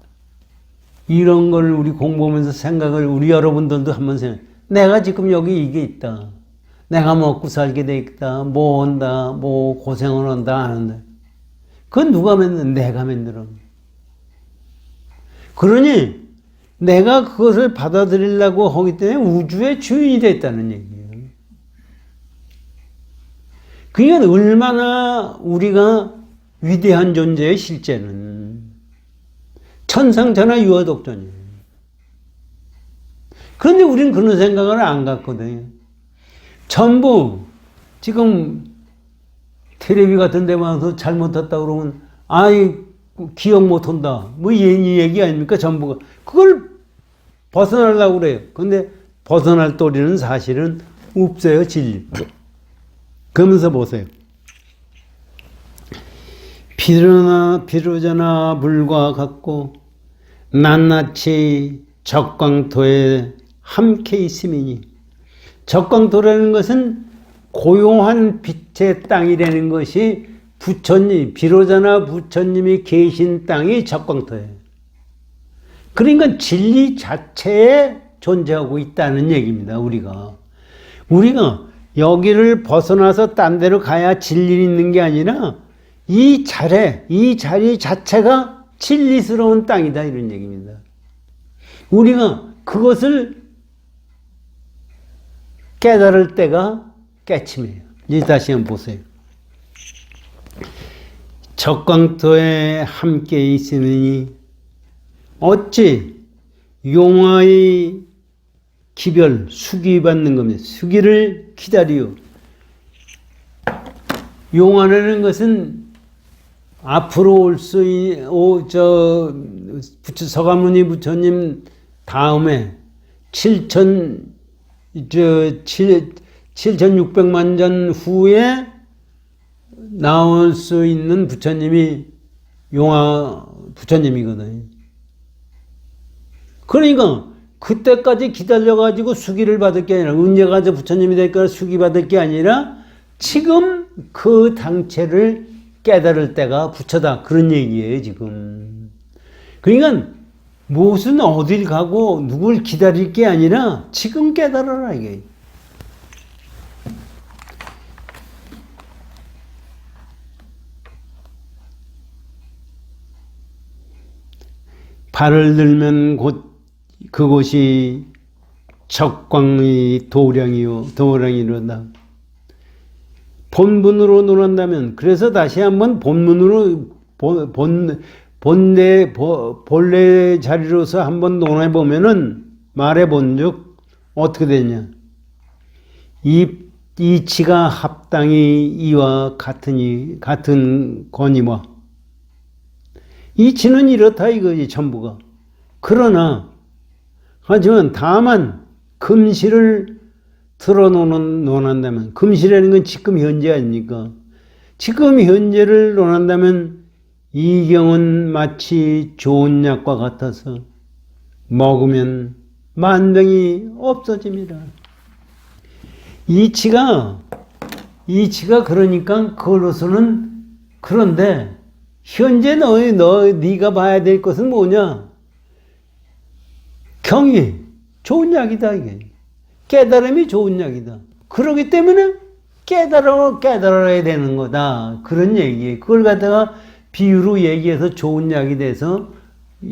이런 걸 우리 공부하면서 생각을 우리 여러분들도 한번 생각해. 내가 지금 여기 이게 있다. 내가 먹고 살게 돼 있다. 뭐 한다. 뭐 고생을 한다. 안 한다. 그건 누가 만든? 내가 만들어. 그러니 내가 그것을 받아들이려고 하기 때문에 우주의 주인이 됐다는 얘기예요. 그러니까 얼마나 우리가 위대한 존재의 실제는 천상천하 유아독존이에요. 그런데 우리는 그런 생각을 안 갖거든요. 전부 지금 텔레비 같은 데 와서 잘못했다 그러면 아이 기억 못한다 뭐 이 얘기 아닙니까? 전부가 그걸 벗어나려고 그래요. 근데 벗어날 도리는 사실은 없어요. 진리. 그러면서 보세요. 비로자나 불과 같고 낱낱이 적광토에 함께 있음이니 적광토라는 것은 고요한 빛의 땅이라는 것이 부처님, 비로자나 부처님이 계신 땅이 적광토예요. 그러니까 진리 자체에 존재하고 있다는 얘기입니다. 우리가 여기를 벗어나서 딴 데로 가야 진리 있는 게 아니라 이 자리 자체가 진리스러운 땅이다 이런 얘기입니다. 우리가 그것을 깨달을 때가 깨침이에요. 이제 다시 한번 보세요. 적광토에 함께 있으니 어찌 용화의 기별 수기받는 겁니다. 수기를 기다리요. 용화라는 것은 앞으로 올 수 있는 서가모니 부처님 다음에 7,600만 년 후에 나올 수 있는 부처님이 용화 부처님이거든요. 그러니까 그때까지 기다려가지고 수기를 받을 게 아니라 언제 가서 부처님이 될까 수기 받을 게 아니라 지금 그 당체를 깨달을 때가 부처다. 그런 얘기예요, 지금. 그러니까 무슨 어딜 가고 누굴 기다릴 게 아니라 지금 깨달아라, 이게. 발을 들면 곧 그곳이 적광의 도량이로다. 본분으로 논한다면, 그래서 다시 한번 본문으로, 본래 자리로서 한번 논해보면은, 말해본즉, 어떻게 되냐. 이치가 합당히 이와 같은 거니와, 이치는 이렇다 이거지, 전부가. 그러나, 하지만 다만, 금실을 논한다면, 금실이라는 건 지금 현재 아닙니까? 지금 현재를 논한다면 이 경은 마치 좋은 약과 같아서 먹으면 만병이 없어집니다. 이치가 그러니까 그걸로서는 그런데 현재 네가 봐야 될 것은 뭐냐? 경이 좋은 약이다 이게. 깨달음이 좋은 약이다. 그러기 때문에 깨달아야 되는 거다. 그런 얘기예요. 그걸 갖다가 비유로 얘기해서 좋은 약이 돼서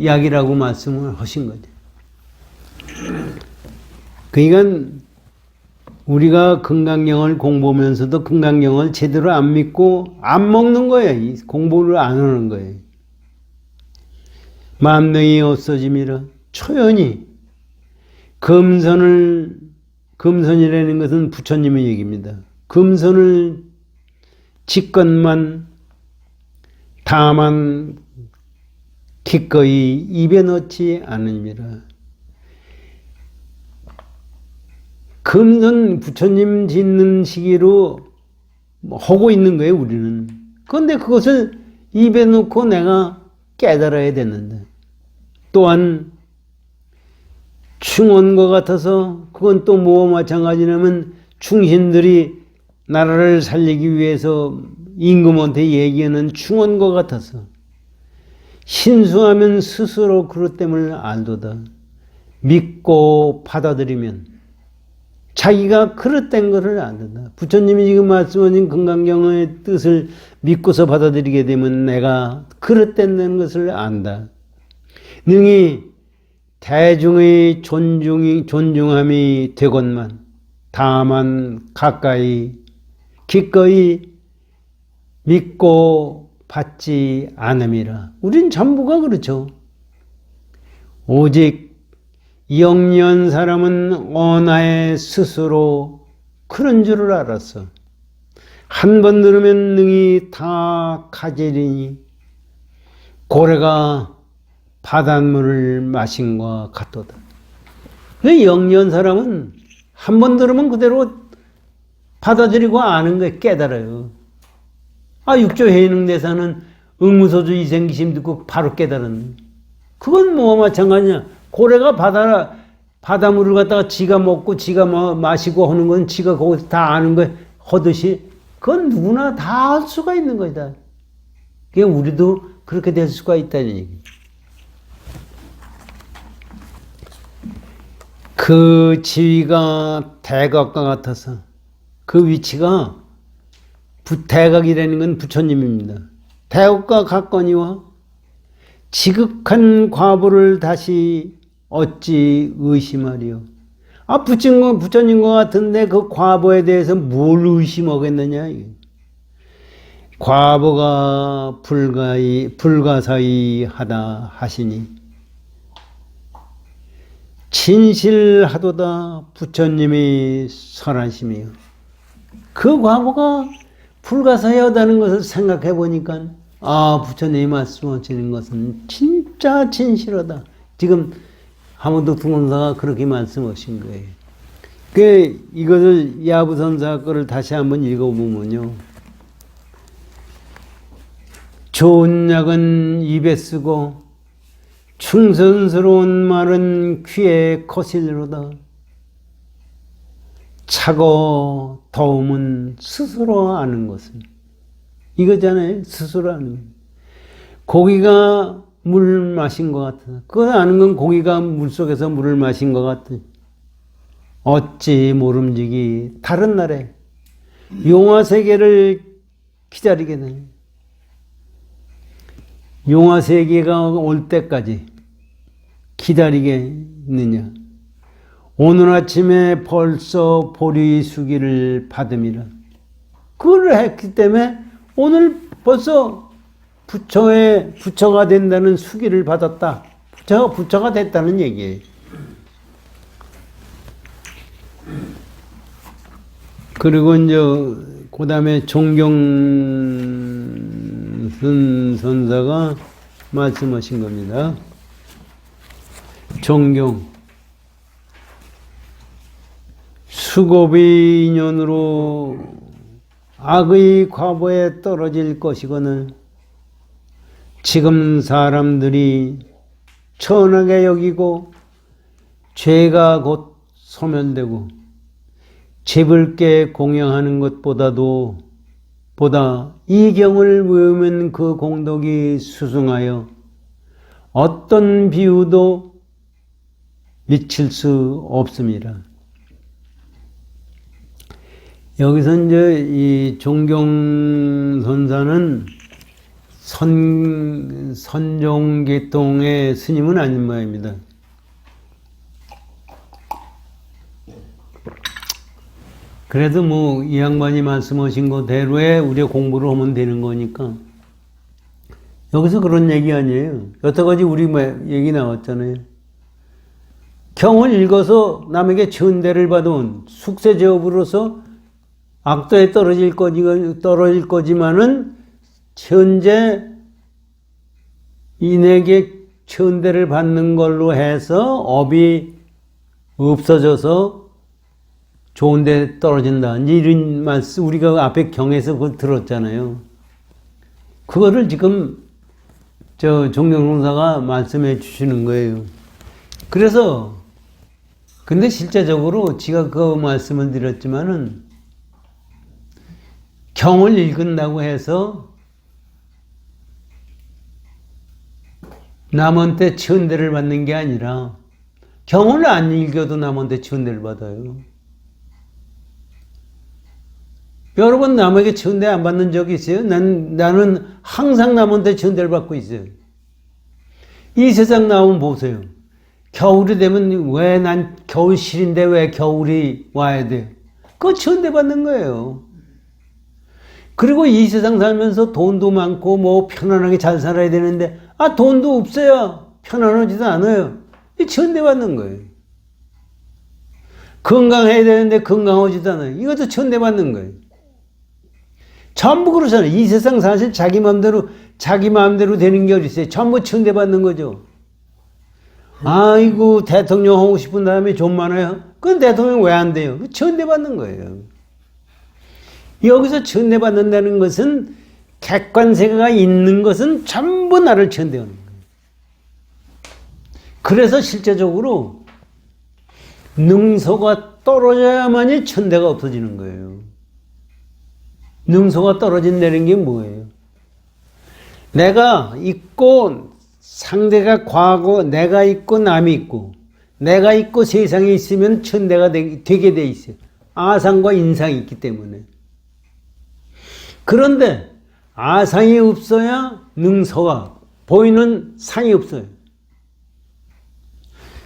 약이라고 말씀을 하신 거죠. 그러니까 우리가 금강경을 공부하면서도 금강경을 제대로 안 믿고 안 먹는 거예요. 공부를 안 하는 거예요. 만명이 없어짐이라 초연히 금선이라는 것은 부처님의 얘기입니다. 금선을 짓건만 다만 기꺼이 입에 넣지 않음이라. 금선 부처님 짓는 시기로 하고 있는 거예요, 우리는. 그런데 그것을 입에 넣고 내가 깨달아야 되는데. 또한 충원과 같아서 그건 또 뭐와 마찬가지냐면 충신들이 나라를 살리기 위해서 임금한테 얘기하는 충원과 같아서 신수하면 스스로 그릇됨을 알도다. 믿고 받아들이면 자기가 그릇된 것을 안다. 부처님이 지금 말씀하신 금강경의 뜻을 믿고서 받아들이게 되면 내가 그릇된 것을 안다. 능히 대중의 존중함이 되건만 다만 가까이 기꺼이 믿고 받지 않음이라. 우린 전부가 그렇죠. 오직 영리한 사람은 언하에 스스로 그런 줄을 알았어. 한 번 들으면 능히 다 가지리니 고래가 바닷물을 마신 것 같도다. 영리한 사람은 한 번 들으면 그대로 받아들이고 아는 거에 깨달아요. 육조해능대사는 응무소주 이생기심 듣고 바로 깨달은. 그건 뭐와 마찬가지냐. 고래가 바닷물을 갖다가 지가 먹고 지가 마시고 하는 건 지가 거기서 다 아는 거 하듯이 그건 누구나 다 할 수가 있는 거다. 그게 우리도 그렇게 될 수가 있다는 얘기. 그 지위가 대각과 같아서 그 위치가 대각이라는 건 부처님입니다. 대각과 같거니와 지극한 과보를 다시 어찌 의심하리요. 부처님과 같은데 그 과보에 대해서 뭘 의심하겠느냐. 과보가 불가사의 하다 하시니 진실하도다 부처님이 설하심이요. 그 과보가 불가사의하다는 것을 생각해 보니까 부처님이 말씀하시는 것은 진짜 진실하다. 지금 하모도 두원사가 그렇게 말씀하신 거예요. 이것을 야부선사 거를 다시 한번 읽어보면요. 좋은 약은 입에 쓰고 충선스러운 말은 귀에 거슬리로다. 차고 더움은 스스로 아는 것은. 이거잖아요. 스스로 아는 것. 고기가 물 마신 것 같아. 그걸 아는 건 고기가 물속에서 물을 마신 것 같아. 어찌 모름지기 다른 날에 용화세계를 기다리게 되냐. 용화세계가 올 때까지 기다리겠느냐. 오늘 아침에 벌써 보리 수기를 받음이라. 그걸 했기 때문에 오늘 벌써 부처가 된다는 수기를 받았다. 부처가 됐다는 얘기예요. 그리고 이제 그 다음에 종경선 선사가 말씀하신 겁니다. 종경. 수고비 인연으로 악의 과보에 떨어질 것이거늘 지금 사람들이 천하게 여기고 죄가 곧 소멸되고 제불께 공양하는 것보다도 보다 이 경을 외우면 그 공덕이 수승하여 어떤 비유도 미칠 수 없습니다. 여기서 이제 이 종경선사는 선종계통의 스님은 아닌 모양입니다. 그래도 뭐 이 양반이 말씀하신 거대로에 우리가 공부를 하면 되는 거니까 여기서 그런 얘기 아니에요. 여태까지 우리 얘기 나왔잖아요. 경을 읽어서 남에게 천대를 받아온 숙세제업으로서 악도에 떨어질 거지만은 현재 인에게 천대를 받는 걸로 해서 업이 없어져서 좋은 데 떨어진다. 이런 말씀 우리가 앞에 경에서 그걸 들었잖아요. 그거를 지금 종경선사가 말씀해 주시는 거예요. 그래서 근데 실제적으로 제가 그 말씀을 드렸지만은 경을 읽은다고 해서 남한테 천대를 받는 게 아니라 경을 안 읽어도 남한테 천대를 받아요. 여러분 남에게 천대 안 받는 적이 있어요? 나는 항상 남한테 천대를 받고 있어요. 이 세상 나오면 보세요. 겨울이 되면 왜 난 겨울 싫은데 왜 겨울이 와야 돼? 그거 천대 받는 거예요. 그리고 이 세상 살면서 돈도 많고 뭐 편안하게 잘 살아야 되는데 돈도 없어야 편안하지도 않아요. 이 천대 받는 거예요. 건강해야 되는데 건강하지도 않아요. 이것도 천대 받는 거예요. 전부 그렇잖아요. 이 세상 사실 자기 마음대로 되는 게 어디 있어요. 전부 천대 받는 거죠. 아이고 대통령 하고 싶은 다음에 돈 많아요. 그건 대통령 왜 안 돼요? 천대 받는 거예요. 여기서 천대 받는다는 것은 객관세계가 있는 것은 전부 나를 천대하는 거예요. 그래서 실제적으로 능소가 떨어져야만이 천대가 없어지는 거예요. 능소가 떨어진다는 게 뭐예요? 내가 있고 상대가 과거, 내가 있고 남이 있고 내가 있고 세상에 있으면 천대가 되게 돼 있어요. 아상과 인상이 있기 때문에. 그런데 아상이 없어야 능서가 보이는 상이 없어요.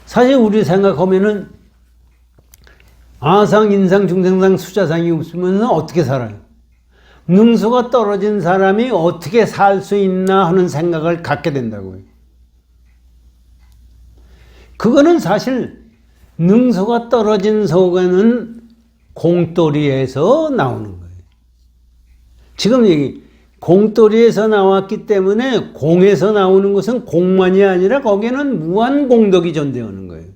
사실 우리 생각하면은 아상, 인상, 중생상, 수자상이 없으면 어떻게 살아요? 능수가 떨어진 사람이 어떻게 살 수 있나 하는 생각을 갖게 된다고요. 그거는 사실 능수가 떨어진 속에는 공돌이에서 나오는 거예요. 지금 얘기 공돌이에서 나왔기 때문에 공에서 나오는 것은 공만이 아니라 거기에는 무한 공덕이 존재하는 거예요.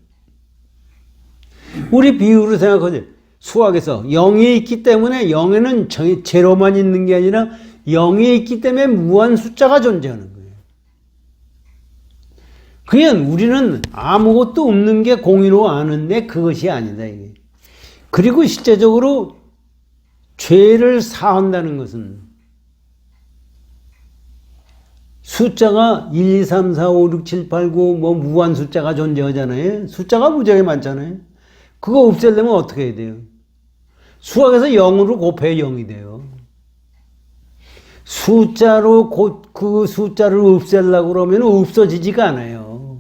우리 비유로 생각하죠. 수학에서 0이 있기 때문에 0에는 제로만 있는 게 아니라 0이 있기 때문에 무한 숫자가 존재하는 거예요. 그냥 우리는 아무것도 없는 게 공이로 아는데 그것이 아니다. 이게. 그리고 실제적으로 죄를 사한다는 것은 숫자가 1, 2, 3, 4, 5, 6, 7, 8, 9 뭐 무한 숫자가 존재하잖아요. 숫자가 무지하게 많잖아요. 그거 없애려면 어떻게 해야 돼요? 수학에서 0으로 곱해야 0이 돼요. 숫자로 그 숫자를 없애려고 그러면 없어지지가 않아요.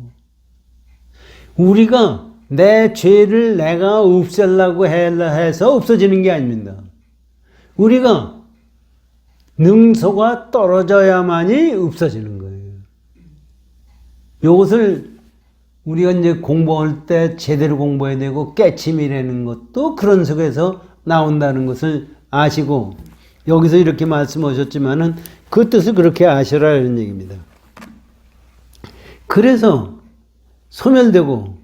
우리가 내 죄를 내가 없애려고 해서 없어지는 게 아닙니다. 우리가 능소가 떨어져야만이 없어지는 거예요. 이것을 우리가 이제 공부할 때 제대로 공부해야 되고 깨침이라는 것도 그런 속에서 나온다는 것을 아시고 여기서 이렇게 말씀하셨지만은 그 뜻을 그렇게 아시라는 얘기입니다. 그래서 소멸되고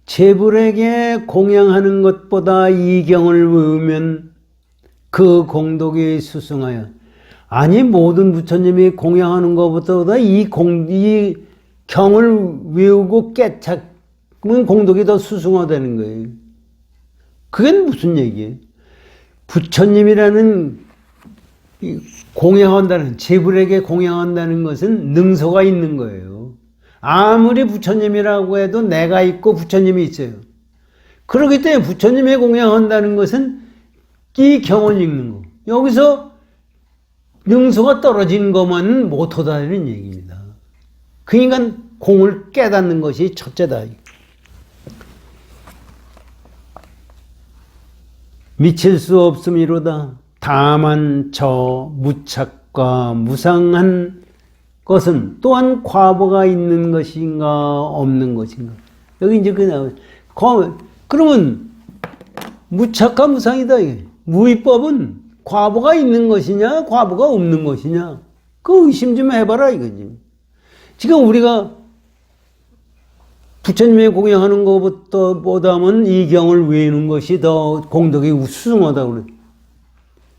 제불에게 공양하는 것보다 이 경을 외우면 그 공덕이 수승하여 아니 모든 부처님이 공양하는 것보다 이 경을 외우고 깨닫으면 공덕이 더 수승화되는 거예요. 그게 무슨 얘기예요? 부처님이라는 공양한다는, 제불에게 공양한다는 것은 능소가 있는 거예요. 아무리 부처님이라고 해도 내가 있고 부처님이 있어요. 그렇기 때문에 부처님의 공양한다는 것은 이 경을 읽는 거. 여기서 능소가 떨어진 것만 못하다는 얘기입니다. 그러니까 공을 깨닫는 것이 첫째다. 미칠 수 없음이로다. 다만 저 무착과 무상한 것은 또한 과보가 있는 것인가 없는 것인가. 여기 이제 그 나오죠. 그러면 무착과 무상이다. 무위법은 과보가 있는 것이냐 과보가 없는 것이냐, 그 의심 좀 해봐라 이거지. 지금 우리가 부처님의 공양하는 것보다는 이 경을 외우는 것이 더 공덕이 수승하다고 그래.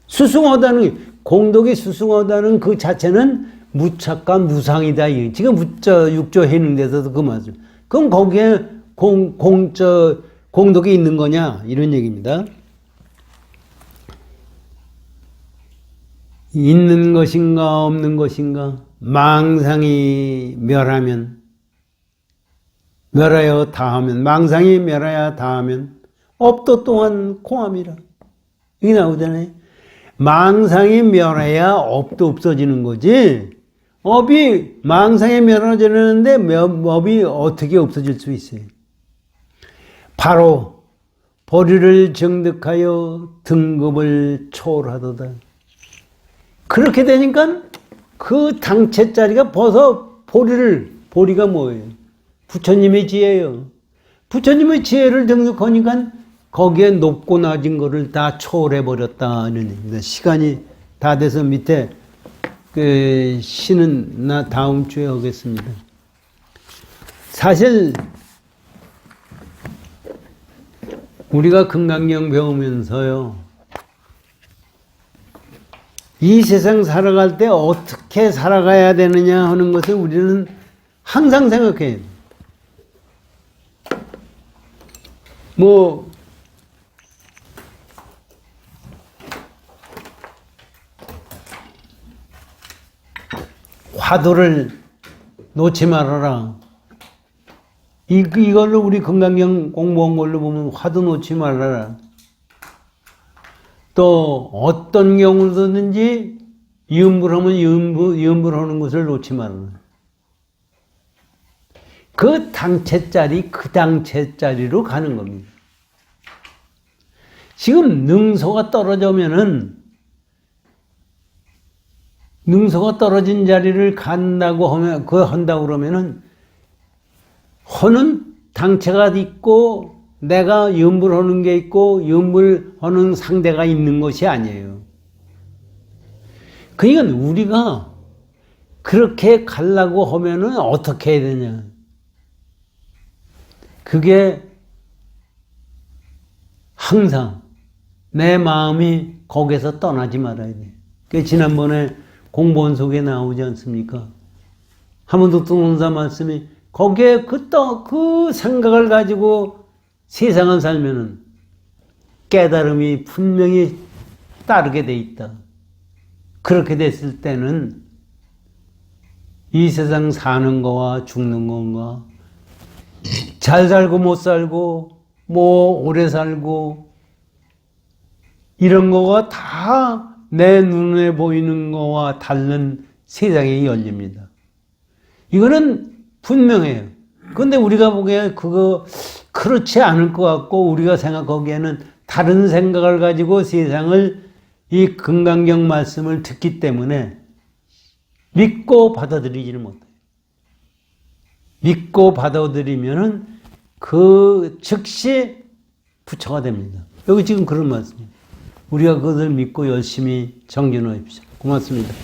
수승하다는 게, 공덕이 수승하다는 그 자체는 무착과 무상이다. 지금 육조 해능돼서도 그 말씀. 그럼 거기에 공덕이 있는 거냐? 이런 얘기입니다. 있는 것인가 없는 것인가? 망상이 멸하면, 멸하여 다하면, 망상이 멸하여 다하면 업도 또한 공함이라. 이게 나오잖아요. 망상이 멸해야 업도 없어지는 거지. 업이 망상이 멸해지는데 업이 어떻게 없어질 수 있어요? 바로 보리를 정득하여 등급을 초월하도다. 그렇게 되니까 그 당체자리가 벗어 보리가 뭐예요? 부처님의 지혜예요. 부처님의 지혜를 등록하니까 거기에 높고 낮은 거를 다 초월해버렸다는 얘기입니다. 시간이 다 돼서 밑에 그 시는 나 다음 주에 하겠습니다. 사실 우리가 금강경 배우면서요, 이 세상 살아갈 때 어떻게 살아가야 되느냐 하는 것을 우리는 항상 생각해요. 화두를 놓지 말아라. 이걸로 우리 금강경 공부한 걸로 보면 화두 놓지 말아라. 또 어떤 경우든지 이음불하면 이음불하는 것을 놓지 말아라. 그 당체짜리, 그 당체짜리로 가는 겁니다. 지금 능소가 떨어지면은, 능소가 떨어진 자리를 간다고 하면, 한다고 그러면은, 허는 당체가 있고, 내가 염불하는 게 있고, 염불하는 상대가 있는 것이 아니에요. 그러니까 우리가 그렇게 가려고 하면은 어떻게 해야 되냐. 그게 항상 내 마음이 거기서 떠나지 말아야 돼. 그 지난번에 공본 속에 나오지 않습니까? 한번도 뜨문사 말씀이 거기에 그 생각을 가지고 세상을 살면은 깨달음이 분명히 따르게 돼 있다. 그렇게 됐을 때는 이 세상 사는 거와 죽는 건가, 잘 살고 못 살고 뭐 오래 살고 이런 거가 다 내 눈에 보이는 거와 다른 세상이 열립니다. 이거는 분명해요. 그런데 우리가 보기에 그거 그렇지 않을 것 같고, 우리가 생각하기에는 다른 생각을 가지고 세상을, 이 금강경 말씀을 듣기 때문에 믿고 받아들이지를 못해요. 믿고 받아들이면은 그 즉시 부처가 됩니다. 여기 지금 그런 말씀이에요. 우리가 그것을 믿고 열심히 정진하십시오. 고맙습니다.